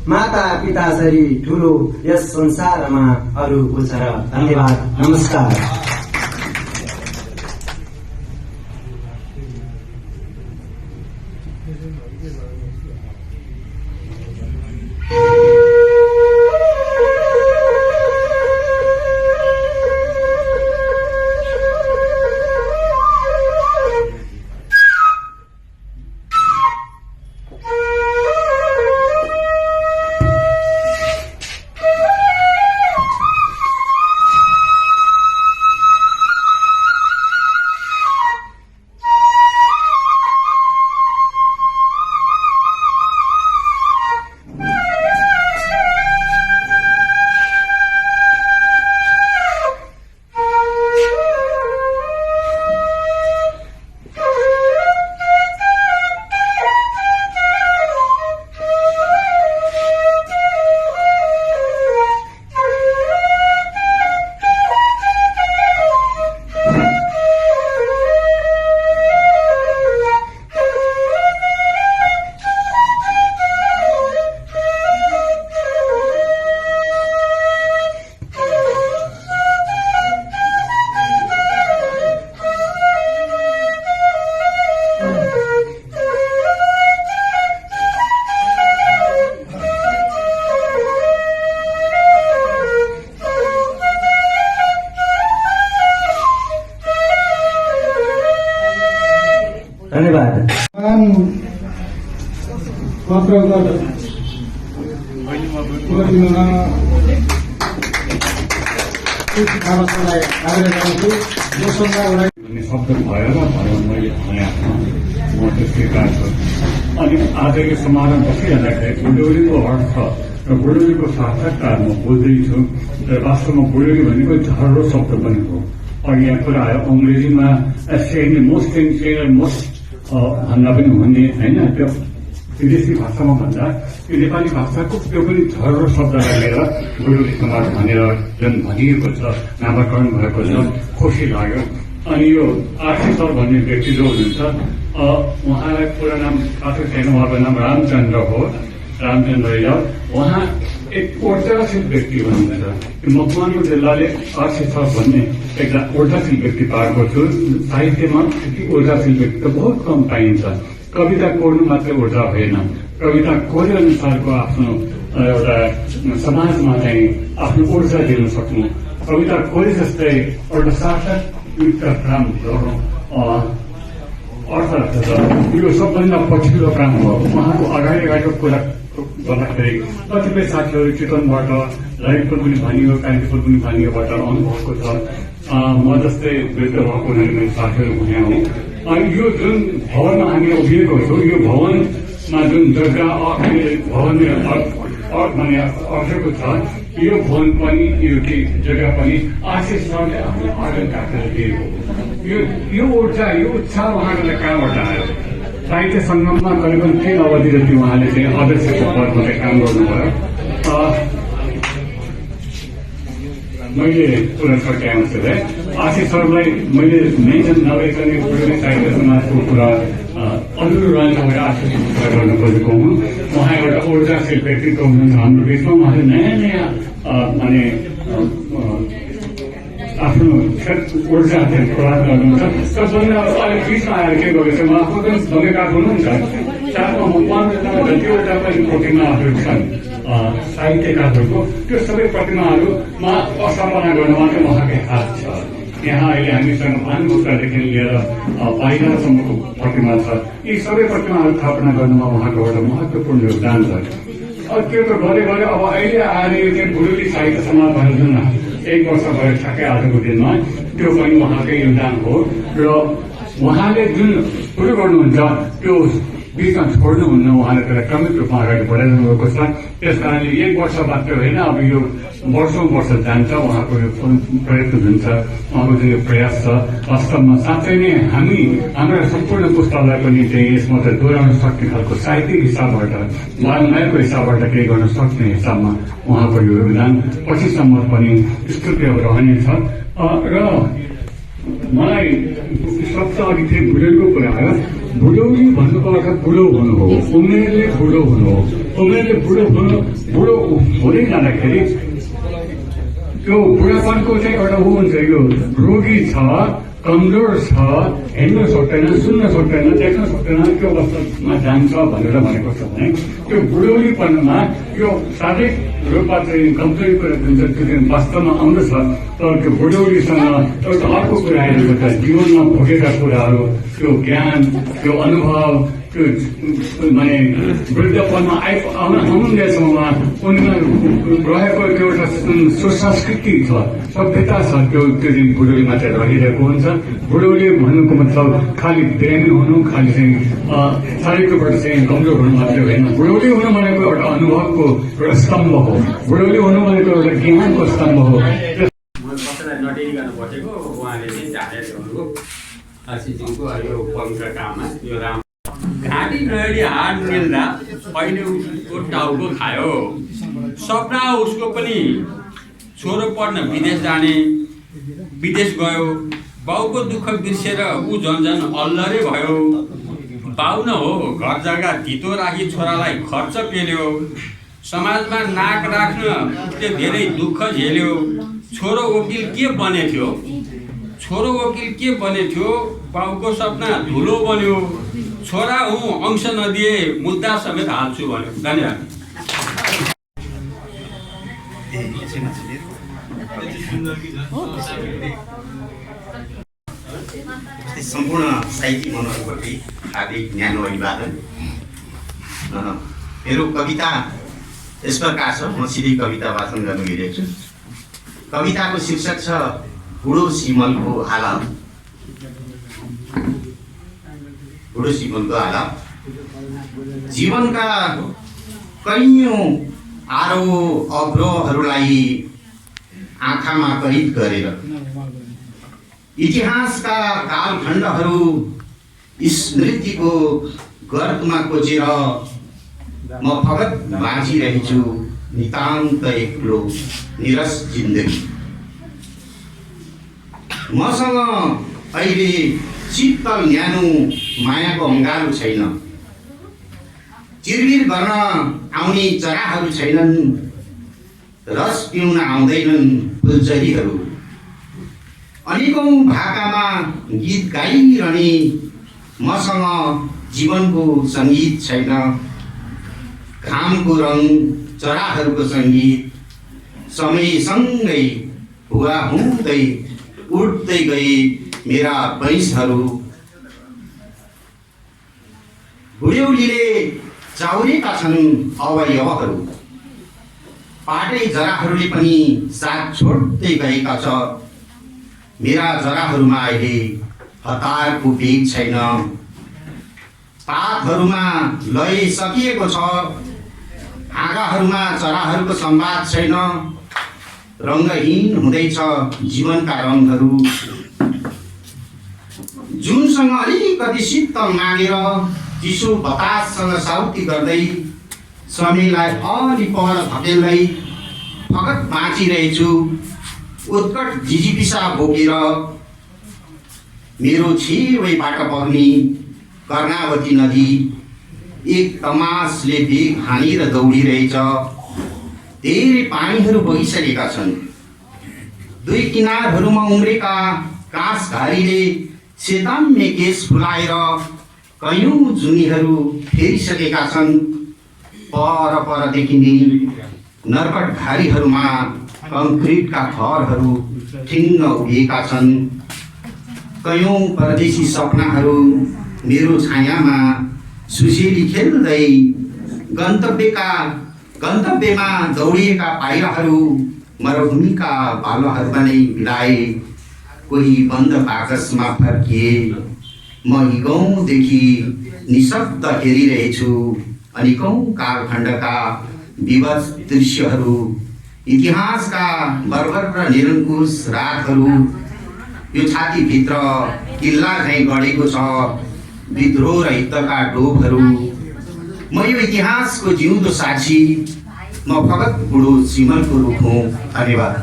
माता पितासरी ठूलो यस संसारमा अरू को छ र। धन्यवाद, नमस्कार। धन्यवाद। शब्द भएर मैले म त्यसकै कार्य अनि आजको समारोह बसिरहँदाखेरि बुढौलीको अर्थ र बुढौलीको साक्षात्कार म बोल्दैछु र वास्तवमा बुढौली भनेको झर्रो शब्द पनि हो। और यहाँ कुरा आयो अङ्ग्रेजीमा saying the most sincere and most भन्दा पनि हुने होइन। त्यो विदेशी भाषामा भन्दा यो नेपाली भाषाको त्यो पनि झरो शब्दलाई लिएर गुरुले समाज भनेर जुन भनिएको छ, नामाकरण भएको छ, खुसी लाग्यो। अनि यो आरसी सर भन्ने व्यक्ति जो हुनुहुन्छ उहाँलाई पुरा नाम थाहा छैन, उहाँको नाम रामचन्द्र हो, रामचन्द्र यादव। उहाँ एक ऊर्जाशील व्यक्ति हुनुहुन्छ। मकवानपुर जिल्लाले आरसी सर भन्ने एकजना ऊर्जाशील व्यक्ति पाएको छु। साहित्यमा त्यति ऊर्जाशील व्यक्ति त बहुत कम पाइन्छ। कविता कोर्नु मात्रै ऊर्जा होइन, कविता कोरे अनुसारको आफ्नो एउटा समाजमा चाहिँ आफ्नो ऊर्जा दिन सक्नु, कविता कोरे जस्तै एउटा सार्थक काम गर्नु अर्थ राख्छ। यो सबभन्दा पछिल्लो काम हो। उहाँको अगाडिको कुरा गर्दाखेरि कतिपय साथीहरू चितवनबाट, ललितपुर पनि भनियो, कालिम्पोङ पनि भनियोबाट आउनुभएको छ। म जस्तै वृद्ध भएको हुनाले मेरो साथीहरू भने हो। यो जुन भवनमा हामी उभिएको छौँ, यो भवनमा जुन जग्गा भवन भने अर्थको छ, यो भवन पनि यो जग्गा पनि आशिष सरले आफ्नो आर्जन काटेर दिएको। यो ऊर्जा, यो उत्साह उहाँलाई कहाँबाट आयो? साहित्य सङ्गममा करिबन 3 अवधि जति उहाँले चाहिँ अध्यक्षको पदमा चाहिँ काम गर्नुभयो। मैले कुरा सकेआउँछु है, आशिष सरलाई मैले मेन्सन नगरिकन गुरुले साहित्य समाजको कुरा अनुरूप आशिष कुरा गर्न खोजेको हुँ। उहाँ एउटा ऊर्जाशील व्यक्तित्व हुनुहुन्छ हाम्रो देशमा। उहाँले नयाँ नयाँ माने आफ्नो ऊर्जा प्रदान गर्नुहुन्छ। सबभन्दा अहिले बिचमा आएर के गरेको छ, उहाँको जुन भूमिका हुनुहुन्छ, साथमा मकवानपुरमा जतिवटा पनि प्रतिमाहरू छन् साहित्यकारहरूको, त्यो सबै प्रतिमाहरूमा अस्थापना गर्नमा चाहिँ उहाँकै हात छ। यहाँ अहिले हामीसँग भानुभक्तदेखि लिएर बाहिरसम्मको प्रतिमा छ। यी सबै प्रतिमाहरू स्थापना गर्नुमा उहाँको एउटा महत्त्वपूर्ण योगदान छ। त्यो त गरे अब अहिले आएर यो चाहिँ गुरुली साहित्य समाज भनेर जुन 1 वर्ष भयो ठ्याक्कै आजको दिनमा, त्यो पनि उहाँकै योगदान हो। र उहाँले जुन सुरु गर्नुहुन्छ त्यो बिचमा छोड्नुहुन्न, उहाँले त्यसलाई क्रमिक रूपमा अगाडि बढाइरहनु भएको छ। त्यस कारणले 1 वर्ष मात्र होइन, अब यो वर्षौं वर्ष जान्छ। उहाँको यो प्रयत्न हुन्छ, उहाँको जुन यो प्रयास छ, वास्तवमा साँच्चै नै हाम्रा सम्पूर्ण पुस्तालाई पनि चाहिँ यसमा त दोहोऱ्याउन सक्ने खालको साहित्यिक हिसाबबाट, वाङ्मयको हिसाबबाट केही गर्न सक्ने हिसाबमा उहाँको यो योगदान पछिसम्म पनि स्तुत्य रहनेछ। र मलाई सबसे अघि चाहिँ बुढोको कुरा आयो। बुढौली भन्नुको अर्थ बुढो हुनु हो, उमेरले बुढो हुनु हो। उमेरले बुढो हुँदै जाँदाखेरि त्यो बुढापनको चाहिँ एउटा ऊ हुन्छ, यो रोगी छ, कमजोर छ, हेर्न सक्दैन, सुन्न सक्दैन, देख्न सक्दैन, त्यो अवस्थामा जान्छ भनेर भनेको छ भने त्यो बुढौलीपनमा यो शारीरिक रूपमा चाहिँ कमजोरीको जुन त्यो वास्तवमा आउँदछ। तर त्यो बुढौलीसँग एउटा अर्को कुरा आइरहेको छ, जीवनमा भोगेका कुराहरू, त्यो ज्ञान, त्यो अनुभव, त्यो माने वृद्धपनमा आउनुहुँदैछौँमा उनीमा रहेको त्यो एउटा सुसंस्कृति छ, सभ्यता छ, त्यो चाहिँ बुढौलीमा चाहिँ रहिरहेको हुन्छ। बुढौली भन्नुको मतलब खालि बिरामी हुनु, खालि चाहिँ शारीरिक रूपबाट चाहिँ कमजोर हुनु मात्रै होइन। बुढौली हुनु भनेको एउटा अनुभवको एउटा स्तम्भ हो, बुढौली हुनु भनेको एउटा ज्ञानको स्तम्भ हो। कसैलाई नटेरिकन बसेको उहाँले चाहिँ झारेर ल्याउनुभयो आशिषजीको यो पवित्र काममा। यो राम घाँटी नहेरी हाड मिल्दा अहिले उसको टाउको खायो। सपना उसको पनि छोरो पढ्न विदेश जाने, विदेश गयो। बाउको दुःख बिर्सेर ऊ झन् अल्लरे भयो। बाउ न हो, घर जग्गा धितो राखी छोरालाई खर्च पेल्यो। समाजमा नाक राख्न उसले धेरै दुःख झेल्यो। छोरो वकिल के बनेथ्यो, बाउको सपना धुलो बन्यो। छोरा हुँ अंश नदिए मुद्दा समेत हाल्छु भन्यो। धन्यवाद। सम्पूर्ण साहित्यिक मनहरूप्रति हार्दिक न्यानो अभिवादन। मेरो कविता यस प्रकार छ, म सिधै कविता वाचन गर्न गइरहेको छु। कविताको शीर्षक छ बुढो सिमलको आलाप। बुढो सिमलको आलाप। जीवनका कैयौँ आरोह अवरोहहरूलाई आँखामा कैद गरेर इतिहासका कालखण्डहरू स्मृतिको गर्तमा कोचेर म फगत बाँचिरहेछु नितान्त एक्लो निरस जिन्दगी। मसँग अहिले शीतल न्यानो मायाको अङ्गालो छैन, चिरबिर गर्न आउने चराहरू छैनन्, रस पिउन आउँदैनन् फुलचरीहरू। अनेकौं भाकामा गीत गाइरहने मसँग जीवनको सङ्गीत छैन, घामको रङ चराहरूको सङ्गीत समयसँगै हुवा हुँदै उड्दै गए मेरा बैंसहरू। बुढ्यौलीले चाउरेका छन् अवयवहरू, पाटै जराहरूले पनि साथ छोड्दै गएका छ। मेरा जराहरूमा अहिले हतारको बेग छैन, पातहरूमा लय सकिएको छ, हाँगाहरूमा चराहरूको संवाद छैन, रङ्गहीन हुँदैछ जीवनका रङहरू। जुनसँग अलिकति शीतल मागेर चिसो बताससँग साउती गर्दै समयलाई अलि पर धकेल्दै फगत बाँचिरहेछु उत्कट जिजिपिसा बोकेर। मेरो छेउबाट बग्ने कर्णावती नदी एक तमासले बेग हानेर दौडिरहेछ। धेरै पानीहरू बगिसकेका छन्, दुई किनारहरूमा उम्रेका काँस घारीले सेताम्य केस फुलाएर कयौं जुनीहरू फेरिसकेका छन्। पर पर देखिने नर्कट घारीहरूमा कङ्क्रिटका घरहरू ठिङ्ग उभिएका छन्। कयौं परदेशी सपनाहरू मेरो छायामा सुसेली खेल्दै गन्तव्यमा दौडिएका पाइराहरू मरुभूमिका बालुवाहरूमा नै बिलाए। कोही बन्द बाकसमा फर्किए, म हिगौँदेखि निशब्द हेरिरहेछु अनेकौं कालखण्डका विवश दृश्यहरू, इतिहासका बर्बर र निरङ्कुश रातहरू। यो छातीभित्र किल्ला झैँ गढेको छ विद्रोह र हितका डोबहरू। म यो इतिहासको जिउँदो साक्षी, म फगत बुढो सिमलको रूप हुँ। धन्यवाद।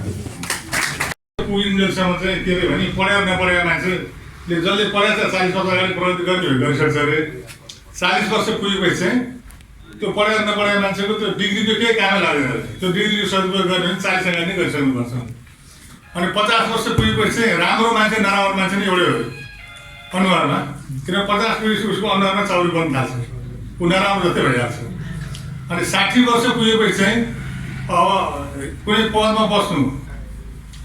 पुगिन्जेलसम्म चाहिँ के अरे भने पढेर नपढेका मान्छेले जसले पढाएको छ 40 वर्ष अगाडि प्रगति गरिसक्छ अरे। 40 वर्ष पुगेपछि चाहिँ त्यो पढेर नपढेका मान्छेको त्यो डिग्रीको केही कामै लाग्दैन अरे। त्यो डिग्रीको सदुपयोग गर्यो भने 40 अगाडि नै गरिसक्नुपर्छ। अनि 50 वर्ष पुगेपछि चाहिँ राम्रो मान्छे नराम्रो मान्छे नै एउटै हो अनुहारमा, किन 50 पुगेपछि उसको अनुहारमा चाउरी बन्द थाल्छ, ऊ नराम्रो जस्तै भइहाल्छ। अनि 60 वर्ष पुगेपछि चाहिँ अब कुनै पदमा बस्नु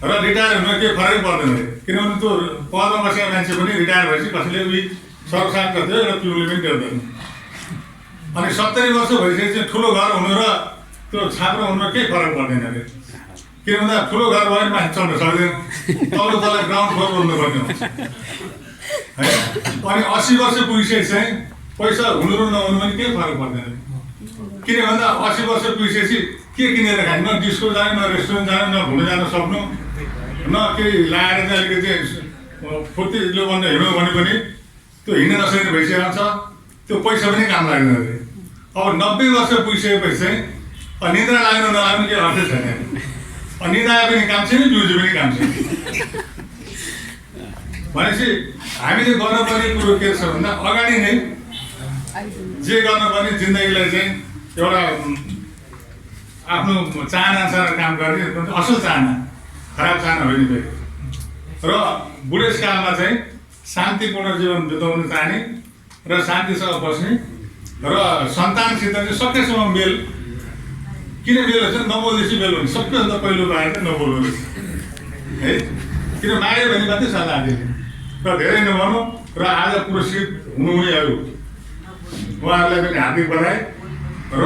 र रिटायर हुन केही फरक पर्दैन अरे। किनभने त्यो पदमा बसेका मान्छे पनि रिटायर भएपछि कसैले उही सर्वसाध गर्थ्यो र पिउले पनि देख्दैन। अनि 70 वर्ष भइसकेपछि चाहिँ ठुलो घर हुनु र त्यो छाप्रो हुनु केही फरक पर्दैन अरे। किन भन्दा ठुलो घर भयो भने मान्छे चढ्न सक्दैन, तल्लो तल ग्राउन्ड फ्लोर बोल्नुपर्ने हुन्छ है। अनि 80 वर्ष पुगिसकेपछि चाहिँ पैसा हुनु र नहुनु पनि केही फरक पर्दैन। किन भन्दा 80 वर्ष पुगिसकेपछि के किनेर खानु, न डिस्को जानु, न रेस्टुरेन्ट जानु, न घुम्न जान सक्नु, न केही लाएर चाहिँ अलिकति फुर्तिलो बन्द हिँड्नु भने पनि त्यो हिँड्न नसक्ने भइसकेको छ। त्यो पैसा पनि काम लाग्दैन अरे। अब 90 वर्ष पुगिसकेपछि चाहिँ निद्रा लाग्नु नलाग्नु केही अर्थै छैन। निद्रा पनि काम छैन, बिउजी पनि काम छैन। भनेपछि हामीले गर्नुपर्ने कुरो के छ भन्दा अगाडि नै जे गर्नुपर्ने जिन्दगीलाई चाहिँ एउटा आफ्नो चाहना अनुसार काम गर्ने, असल चाहना, खराब चाहना होइन फेरि। र बुढेसकालमा चाहिँ शान्तिपूर्ण जीवन बिताउन चाहने र शान्तिसँग बस्ने र सन्तानसित चाहिँ सकेसम्म मेल। किन मेल हुन्छ, नबोल्दैछु मेल हुन्छ। सबैभन्दा पहिलो बाहेक चाहिँ नबोल्नु रहेछ है। किन माग्यो भने मात्रै सल्लाह दिने र धेरै नभनौँ। र आज पुरस्कृत हुनुहुनेहरू उहाँहरूलाई पनि हार्दिक बधाई र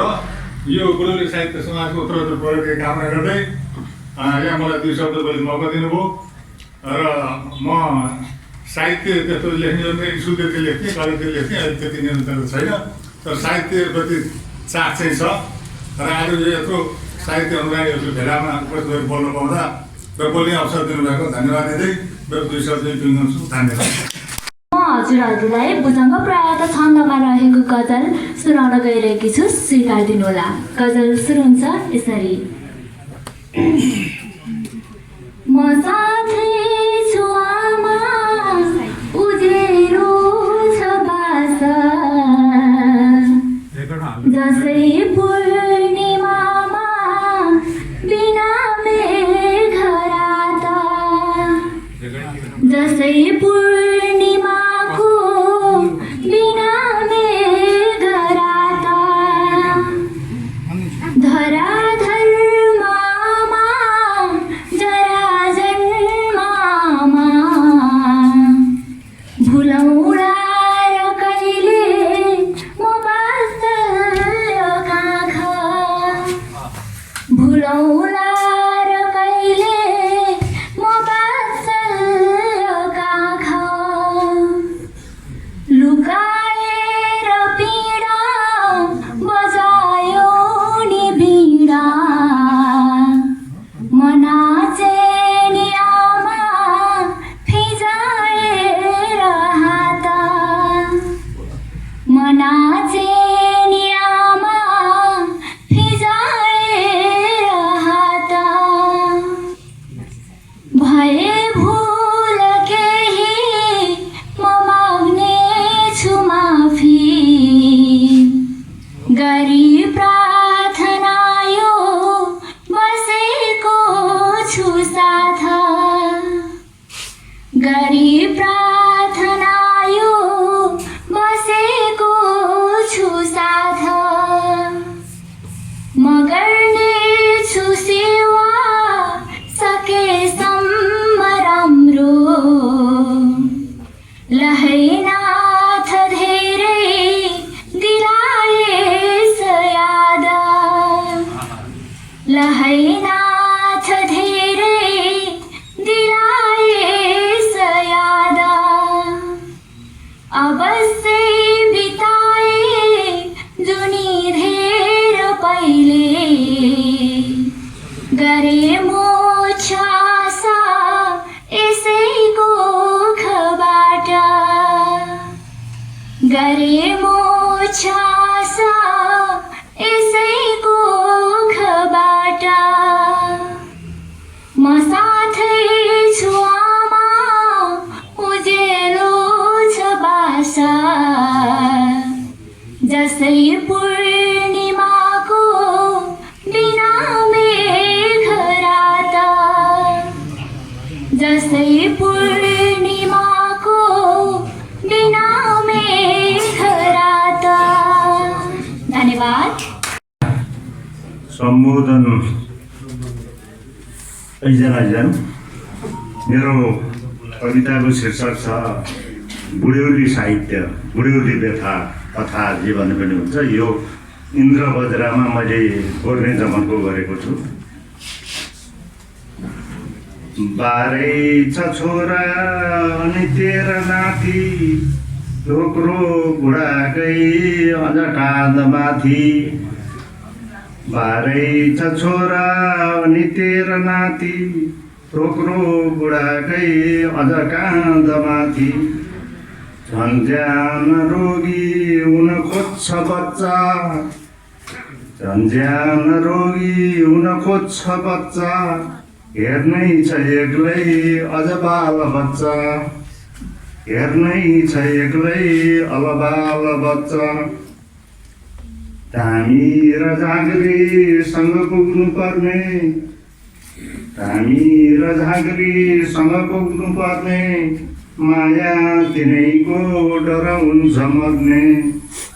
यो गुरुले साहित्य समाजको उत्तरोत्तर प्रगतिको कामना गर्दै यहाँ मलाई 2 शब्द बोल्ने मौका दिनुभयो। र म साहित्य त्यस्तो लेख्ने स्कुलतिर लेख्थेँ, कलेजतिर लेख्थेँ, अहिले त्यति निरन्तर छैन, तर साहित्यप्रति चाख चाहिँ छ। र आज यो यत्रो साहित्य अनुरागीहरूको भेलामा उपस्थित भएर बोल्न पाउँदा र बोल्ने अवसर दिनुभएको धन्यवाद दिँदै मेरो 2 शब्द बिउन्छु। धन्यवाद। हजुरहरूलाई बुझाउन प्रायः त छन्दमा रहेको गजल सुनाउन गइरहेकी छु, स्वीकार दिनुहोला। गजल सुरु हुन्छ यसरी। म साथै छु आमा, उजेरो छ बासा, जसै पूर्णिमामा बिना मेघ राता, जसै पूर्णिमाको बिना मेघ राता, धराधर्ममा जरा जन्ममा भुलौँला र कहिले म बाँच्न काखा, भुलौँला र कहिले म बाँच्न काखा, लुकाएर पीडा बजायो नि बीडा, म नाचे नि आमा फिजाएर हाता, म नाचे नि आमा फिजाएर हाता, भए भुल केही म माग्ने छु माफी, गरी प्रार्थना यो बसेको छु साथ, गरी प्रार्थना यो बसेको छु साथ, म गर्ने छु सेवा सकेसम्म राम्रो, लहैनाथ धेरै दिलाएस याद, लहैनाथ धेरै दिलाएस याद, अवश्य बिताए जुनी धेर पहिले, गरे मोछासा यसैको खबाट, गरे मोछासा यसैको खबाट, म साथै छु आमा, उजेलो छ बासा, जसै पूर्णिमाको बिना मेघ राता, जसै पूर्णिमाको बिना मेघ राता। धन्यवाद। सम्बोधन ऐजन मेरो कविताको शीर्षक छ बुढ्यौली साहित्य, बुढ्यौली व्यथा कथा जे भन्ने पनि हुन्छ। यो इन्द्र बजरामा मैले गोर्ने जमनको गरेको छु। बारै छ छोरा अनि तेरा नाति, रोक्रो बुढाकै अझ टाँद माथि, बारै छ छोरा अनि तेरा नाति, रोक्रो बुढाकै अझ काँद माथि, झन्झ्यान रोगी हुन खोज्छ बच्चा, झन्झ्यान रोगी हुन खोज्छ बच्चा, हेर्नै छ एक्लै अझ बाल बच्चा, हेर्नै छ एक्लै अल बाल बच्चा, धामी र झाँक्रीसँग पुग्नु पर्ने, धामी र झाँक्रीसँग पुग्नु पर्ने, माया तिनैको डर हुन्छ मर्ने,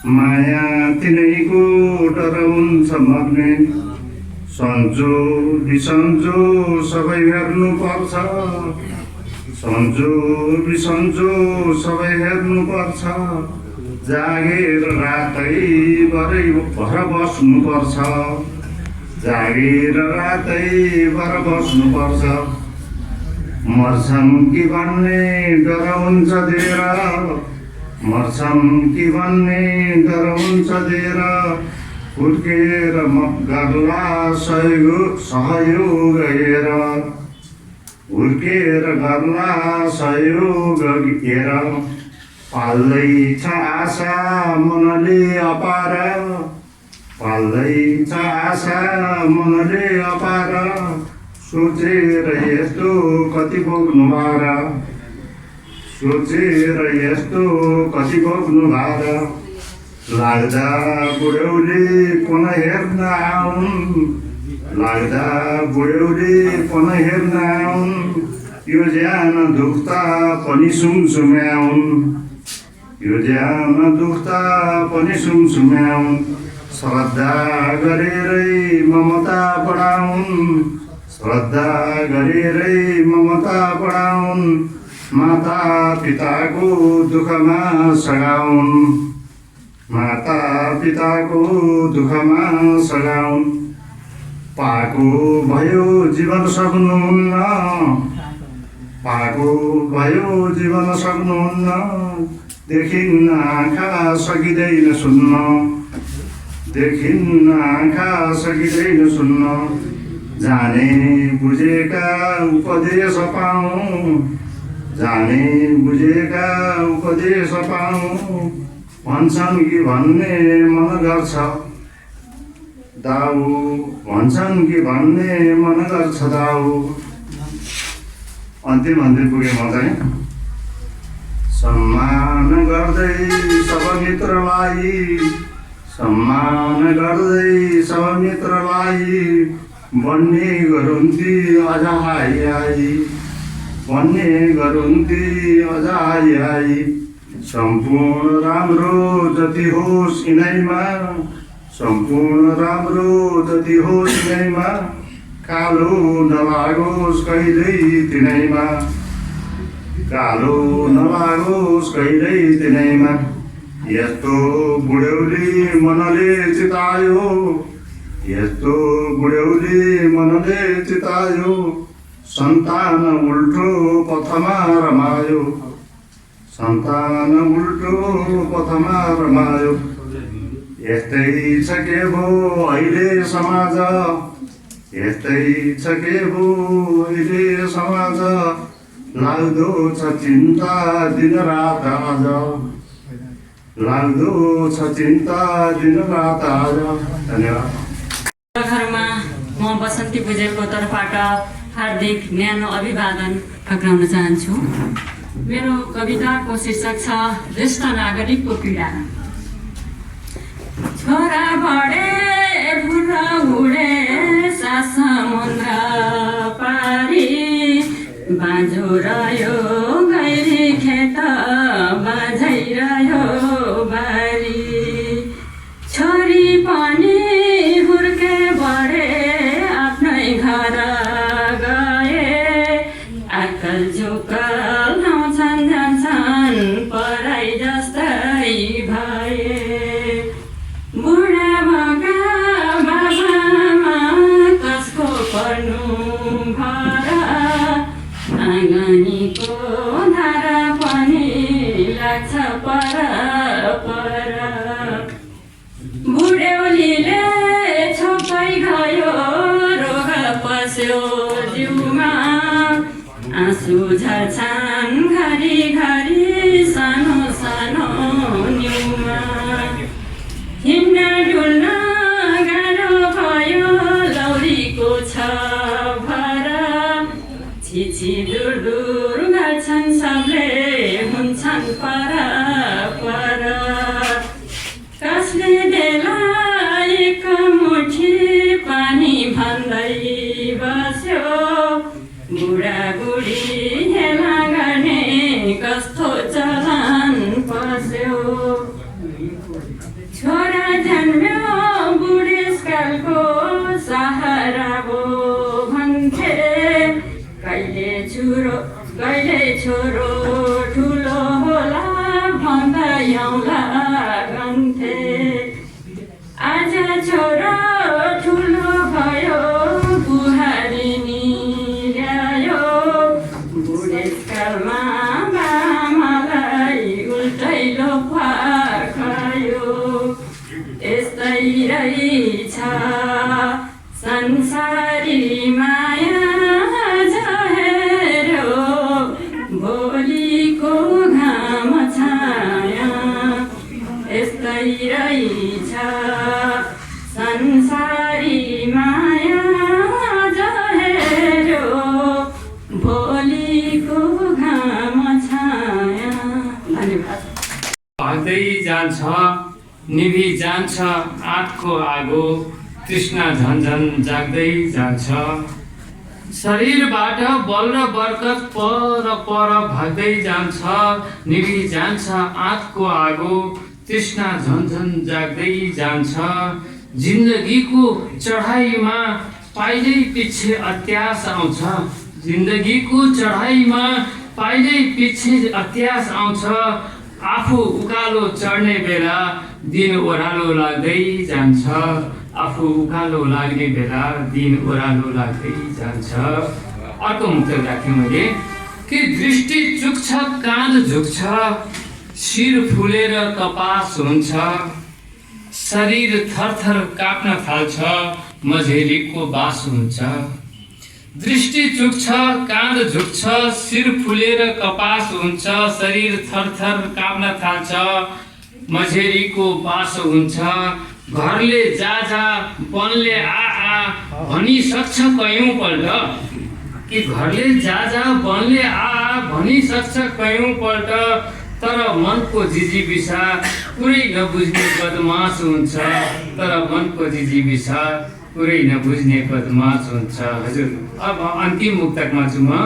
माया तिनैको डर हुन्छ मर्ने, सन्जो बिसन्जो सबै हेर्नुपर्छ, सन्जो बिसन्जो सबै हेर्नुपर्छ, जागेर रातै भरै भर बस्नुपर्छ, जागेर रातै भर बस्नुपर्छ, मर्छन् कि भन्ने डर हुन्छ धेर, मर्छन् कि भन्ने डर हुन्छ धेर, हुर्केर म गर्ला सहयोग हेर, हुर्केर गर्ला सहयोग हेर, पाल्दैछ आशा मनले अपार, पाल्दैछ आशा मनले अपार, सोचेर यस्तो कति भोग्नु भार, सोचेर यस्तो कति भोग्नु भार, लाग्दा बुढ्यौले कोन हेर्न आउन्, लाग्दा बुढ्यौले कोन हेर्न आउन्, यो ज्यान दुख्दा पनि सुमसुम्याउन्, यो ज्यान दुख्दा पनि सुमसुम्याउन्, श्रद्धा गरेरै ममता बढाउन्, श्रद्धा गरेरै ममता बढाउन्, माता पिताको दुःखमा सघाउन्, माता पिताको दुःखमा सघाउन्, पाको भयो जीवन सक्नुहुन्न, पाको भयो जीवन सक्नुहुन्न, देखिन्न आँखा सकिँदैन सुन्न, देखिन्न आँखा सकिँदैन सुन्न, जाने बुझेका उपदेश पाऊँ, जाने बुझेका उपदेश पाऊँ, भन्छन् कि भन्ने मन गर्छ दाउ, भन्छन् कि भन्ने मन गर्छ दाउ। अन्तिम पुगे म चाहिँ सम्मान गर्दै सब मित्रलाई, सम्मान गर्दै सब मित्रलाई, बन्ने गरुन्ती अझ आई आई, बन्ने गरुन्ती अझ आई आई, सम्पूर्ण राम्रो जति होस् यिनैमा, सम्पूर्ण राम्रो जति होस् यिनैमा, कालो नलागोस् कहिल्यै तिनैमा, कालो नलागोस् कहिल्यै तिनैमा, यस्तो बुढ्यौली मनले चितायो, यस्तो बुढ्यौली मनले चितायो, सन्तान उल्टो पथमा रमायो, सन्तान उल्टो पथमा रमायो, यस्तै छ के भो अहिले समाज, यस्तै छ के भो अहिले समाज, लाग्दो छ चिन्ता दिन रात आज, लाग्दो छ चिन्ता दिन रात आज। धन्यवाद। घरमा म बसन्ती भुजेलको तर्फबाट हार्दिक न्यानो अभिवादन टक्राउन चाहन्छु। मेरो कविताको शीर्षक छ ज्येष्ठ नागरिकको पीडा। छोरा बढे बुढा उडे सास समुद्र पारी, बाँझो रह्यो गैरी खेत बाँझै रह्यो बारी, छोरी पनि हुर्के बढे आफ्नै घर गए, आकल झुकल आउँछन् जान्छन् पराई जस्तै भए, बुढा बगा बाबामा कसको पर्नु घर, आँगनीको धारा पनि लाग्छ पर पर, बुढ्यौलीले छोपै गयो रोग पस्यो जिउमा, आँसु झर्छन् घरि घरि सानो सानो न्युमा, हिँड्न डुल्न गाह्रो भयो लौरीको छ भर, छिछि दूर दूर गर्छन् सबले हुन्छन् पर पर, कसले देला एक मुठी पानी भन्दै बस्यो, बुढाबुढी हेला गर्ने कस्तो चलन पस्यो, छोरा जन्म्यो बुढेसकालको सहारा भो भन्थे, कहिले छोरो ठुलो होला भन्दै आउँला गन्थे, आज छोरा ठुलो भयो बुहारी ल्यायो, बुढेसकालमा बामालाई उल्टै लोफा खायो, यस्तै रहेछ संसारी माया हेर्यो, भोलिको घाम छ जान्छ निभी जान्छ आँटको आगो तृष्णा झन्झन जाग्दै जान्छ शरीरबाट बल र बरकत पर भाग्दै जान्छ निभी जान्छ आँटको आगो तृष्णा झन्झन जाग्दै जान्छ जिन्दगीको चढाइमा पाइलै पछि अत्यास आउँछ जिन्दगीको चढाइमा पाइलै पछि अत्यास आउँछ आफू उकालो चढ्ने बेला दिन ओह्रालो लाग्दै जान्छ आफू उकालो लाग्ने बेला दिन ओह्रालो लाग्दै जान्छ अर्को मुक्त राखेँ मैले कि दृष्टि चुक्छ काँध झुक्छ शिर फुलेर कपास हुन्छ शरीर थरथर काप्न थाल्छ मझेरीको बास हुन्छ दृष्टि चुक्छ काँध झुक्छ शिर फुलेर कपास हुन्छ शरीर थरथर काप्न थाल्छ मझेरीको बास हुन्छ घरले जा वनले आ भनिसक्छ कयौँपल्ट कि घरले जा वनले आ भनिसक्छ कयौँपल्ट तर मनको जिजीविसा पुरै नबुझ्ने बदमास हुन्छ तर मनको जिजीविसा पुरै नबुझ्ने बदमास हुन्छ हजुर अब अन्तिम मुक्तकमा छु म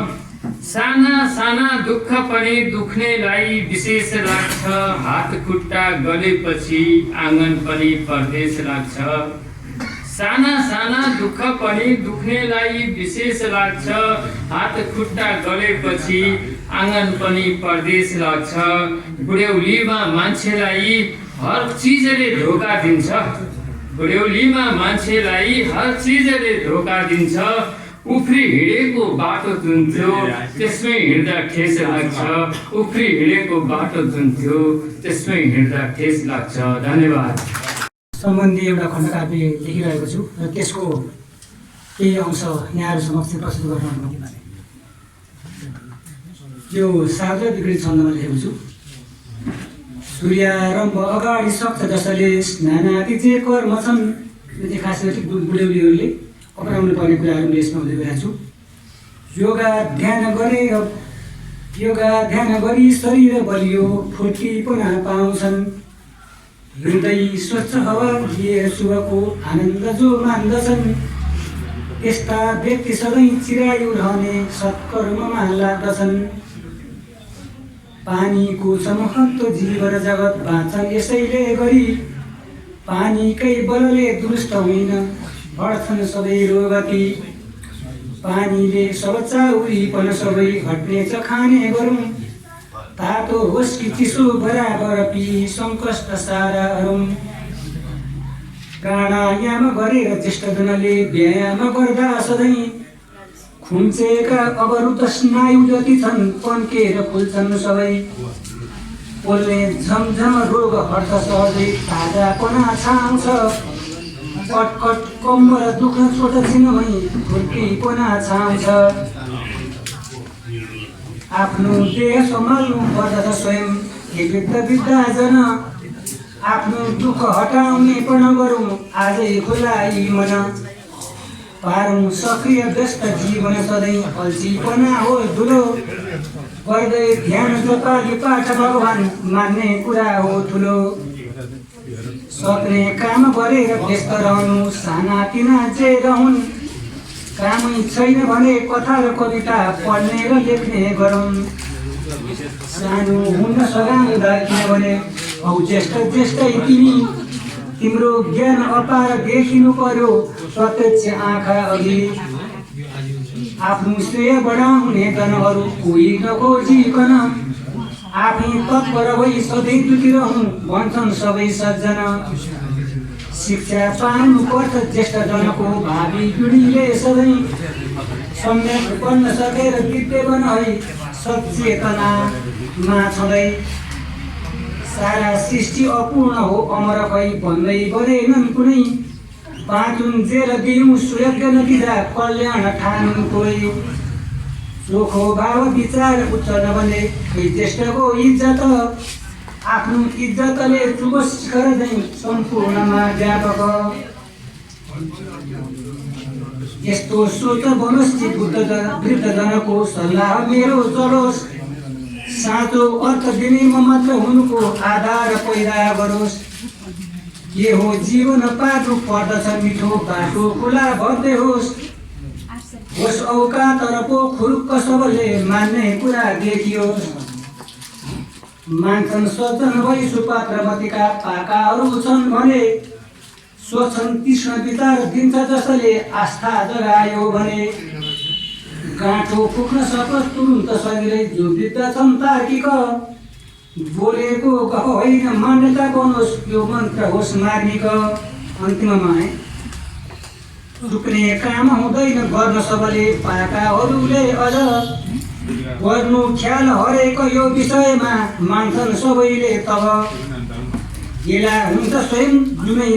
साना साना दुःख पनि दुख्नेलाई विशेष लाग्छ हात खुट्टा गलेपछि आँगन पनि परदेश लाग्छ साना साना दुःख पनि दुख्नेलाई विशेष लाग्छ हात खुट्टा गलेपछि आँगन पनि परदेश लाग्छ बुढ्यौलीमा मान्छेलाई हर चिजले धोका दिन्छ बुढ्यौलीमा मान्छेलाई हर चिजले धोका दिन्छ उफ्री हिँडेको बाटो जुन थियो त्यसमै हिँड्दा ठेस लाग्छ उफ्री हिँडेको बाटो जुन थियो त्यसमै हिँड्दा ठेस लाग्छ धन्यवाद सम्बन्धी एउटा खण्डकाव्य लेखिरहेको छु र त्यसको केही अंश यहाँहरू समक्ष प्रस्तुत गर्न अनुमति मागे यो सार्वजनिक विकृत छन्दमा लेखेको छु सूर्यारम्भ अगाडि सक्छ जसले नानादि जे कर्म छन् यो चाहिँ खास गरी बुढ्यौलीहरूले अपनाउनु पर्ने कुराहरू यसमा हुँदै गएको छु योगा ध्यान गरी शरीर बलियो फुर्तीपना पाउँछन् हृदय स्वच्छ हावा लिएर शुभको आनन्द जो मान्दछन् यस्ता व्यक्ति सधैँ चिरायु रहने सत्कर्ममा लाग्दछन् पानीको छ महत्त्व जीव र जगत बाँच्छन् यसैले गरी पानीकै बलले दुरुस्त होइन बढ्छन् सबै रोगती पानीले सब चाउरीपन सबै घट्नेछ खाने गरौँ तातो होस् कि चिसो बराबर पी सङ्कष्ट सारा अरौँ प्राणायाम गरेर ज्येष्ठजनले व्यायाम गर्दा सधैँ खुम्चेका अवरुद्ध स्नायु जति छन् पन्केर फुल्छन् सबै पोल्ने झमझम रोग हट्छ सहजै ताजापना छाउँछ कटकट कम्मर दुःख छोटा छिनमै फुर्तीपना छाउँछ आफ्नो देह सम्हाल्नु पर्दछ स्वयं हे विद्याजन आफ्नो दुःख हटाउने पण गरौँ आजै खुलाइ मन पारौँ सक्रिय व्यस्त जीवन सधैँ अल्छीपना हो धुलो गर्दै ध्यान जपाली पाठ भगवान मान्ने कुरा हो ठुलो सक्ने काम गरेर व्यस्त रहनु सानातिना जे रहन् कामै छैन भने कथा र कविता पढ्ने र लेख्ने गरौँ सानो हुन सघाउँदा किनभने औ ज्येष्ठै तिम्रो ज्ञान अपार देखिनु पर्यो प्रत्यक्ष आँखा अघि आफ्नो श्रेय बढाउने जनहरू कोही नखोजिकन आफै तत्पर भई सधैँ जुटिरहँ भन्छन् सबै सज्जन शिक्षा पाउनु पर्छ ज्येष्ठजनको भावी पिँढीले सधैँ सम्यक बन्न सकेर विद्यमान है सचेतनामा छँदै सारा सृष्टि अपूर्ण हो अमर भई भन्दै गरेनन् कुनै बाँचुन् जेल दिउँ सुयोग्य नदिँदा कल्याण ठानुन् कोही चोखो भाव विचार उच्च नबने ज्येष्ठको इज्जत आफ्नो इज्जतले चुबस गर्दै सम्पूर्णमा व्यापक यस्तो सोच बनोस् वृद्धजनको सल्लाह मेरो चलोस् साँचो अर्थ दिने म मात्र हुनुको आधार पैदा गरोस्। के हो जीवन पार्नु पर्दछ मिठो बाटो खुला भर्दै होस् औका तर पो खुरुक्क सबले मान्ने कुरा देखियोस्। मान्छन् स्वजन भई सुपात्रमतिका पाकाहरू छन् भने सोच्छन् तीक्ष्ण विचार दिन्छ जसले आस्था जगायो भने। गाँठो पुग्न सकोस् तुरुन्त सजिलै जो बित्दछन् तार्किक बोलेको गफ होइन मान्यता बनोस् यो मन्त्र होस् मार्मिक। अन्तिममा चुक्ने काम हुँदैन गर्न सबले पाकाहरूले अझ गर्नु ख्याल हरेको यो विषयमा मान्छन् सबैले तब। गेला हुन्छ स्वयं जुनै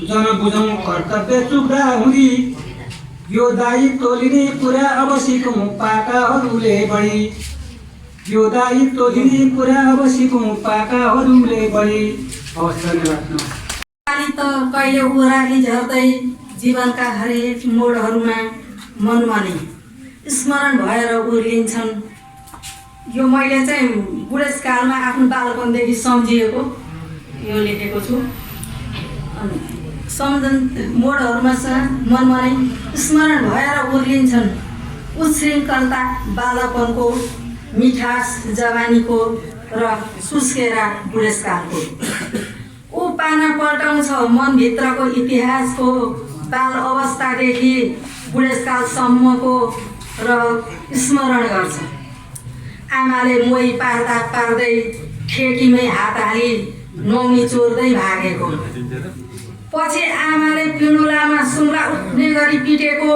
जनबुझौँ कर्तव्य चुक्दा हुँदी यो दायित्व लिने पुरा अब सिकौँ पाकाहरूले बढी। यो दायित्व लिने पुरा अब सिकौँ पाकाहरूले बढी। हवस्, धन्यवाद। त कहिले ओह्राली झर्दै जीवनका हरेक मोडहरूमा मनमाने स्मरण भएर उर्लिन्छन्। यो मैले चाहिँ बुढेसकालमा आफ्नो बालपनदेखि सम्झिएको यो लेखेको छु। सम्झन मोडहरूमा मनमाने स्मरण भएर उर्लिन्छन्। उच्छृङ्खलता बालपनको मिठास जवानीको र सुस्केरा बुढेसकालको। ऊ पाना पल्टाउँछ मनभित्रको इतिहासको बाल अवस्थादेखि बुढेसकालसम्मको र स्मरण गर्छ। आमाले मोही पार्दा पार्दै ठेकीमै हात हाली नौनी चोर्दै भागेको। पछि आमाले पिँडुलामा सुम्ला उठ्ने गरी पिटेको।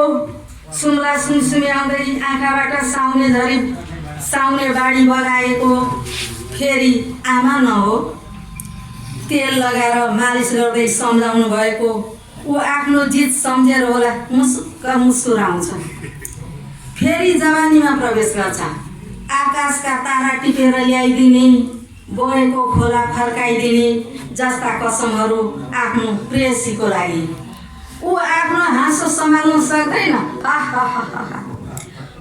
सुम्ला सुमसुम्याउँदै आँखाबाट साउने झरी साउने बाढी बगाएको। फेरि आमा नहो तेल लगाएर मालिस गर्दै सम्झाउनु भएको। ऊ आफ्नो जित सम्झेर होला मुस्क मुस्कुराउँछ। फेरि जवानीमा प्रवेश गर्छ। आकाशका तारा टिपेर ल्याइदिने बढेको खोला फर्काइदिने जस्ता कसमहरू आफ्नो प्रेयसीको लागि। ऊ आफ्नो हाँसो सम्हाल्नु सक्दैन।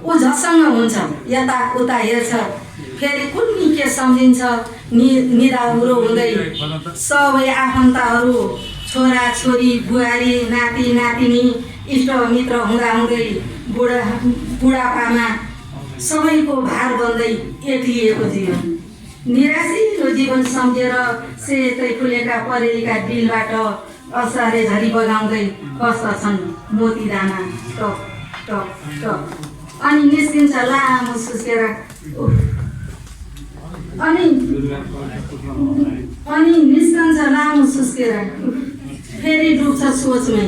ऊ झसङ्ग हुन्छ यताउता हेर्छ। फेरि कुन्नी के सम्झिन्छ निधाउरो हुँदै सबै आफन्तहरू छोरा छोरी बुहारी नाति नातिनी इष्टमित्र हुँदाहुँदै बुढापामा सबैको भार बन्दै एक्लिएको जीवन। निराशिलो जीवन सम्झेर सेतै फुलेका परेलीका दिलबाट असारे झरी बगाउँदै बस्दछन् मोती दाना टक टक टक। अनि निस्किन्छ लामो सुस्केर अनि निस्कन्छ लामो सुस्केर। फेरि डुब्छ सोचमै।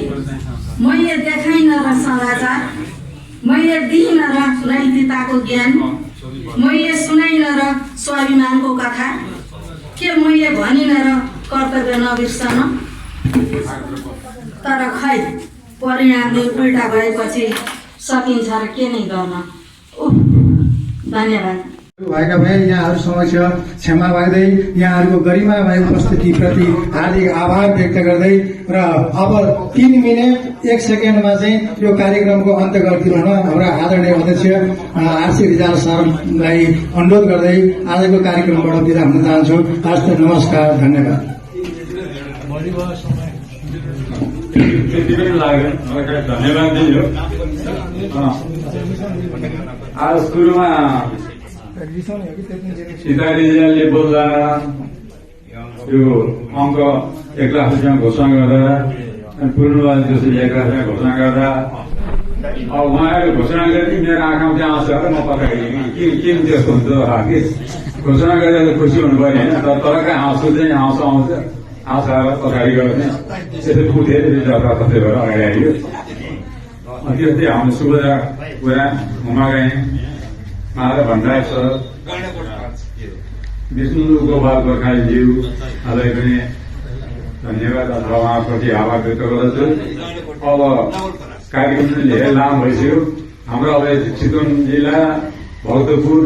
मैले देखाइन र समाचार, मैले दिइन र नैतिकताको ज्ञान, मैले सुनाइन र स्वाभिमानको कथा, के मैले भनिन र कर्तव्य नबिर्सन। तर खै परिणाम नै उल्टा भएपछि सकिन्छ र के नै गर्न। धन्यवाद। भएका भए यहाँहरू समक्ष क्षमा माग्दै यहाँहरूको गरिमामय उपस्थितिप्रति हार्दिक आभार व्यक्त गर्दै र अब 3 मिनट 1 सेकेन्डमा चाहिँ यो कार्यक्रमको अन्त्य गरिदिनु हुन हाम्रा आदरणीय अध्यक्ष आरसी रिजाल सरलाई अनुरोध गर्दै आजको कार्यक्रमबाट बिदा हुन चाहन्छु। हस्त नमस्कार, धन्यवाद। त्यति पनि लाग्यो, धन्यवाद दियो। आज सुरुमा सीतारिजालले बोल्दा यो अङ्क 1 लाख रुपियाँ घोषणा गर्दा अनि पूर्णवाद जसरी 1 लाख रुपियाँ घोषणा गर्दा अब उहाँहरूले घोषणा गरेपछि मेरो आँखामा चाहिँ आउँछ र म पकाइदिएँ कि त्यस्तो हुन्छ कि घोषणा गरेर खुसी हुनु पऱ्यो होइन। तरका हाँसो चाहिँ आउँछ र पछाडि गएर चाहिँ त्यसरी उठेर जताततै भएर अगाडि आइयो। त्यस्तै हाम्रो सुबोधा कुरा हुमागाई माधव भण्डारी सर, विष्णु गोपाल गोर्खालीज्यूलाई पनि धन्यवाद अथवा उहाँप्रति आभार व्यक्त गर्दछु। अब कार्यक्रम धेरै लामो भइसक्यो। हाम्रो अब चितवन जिल्ला भक्तपुर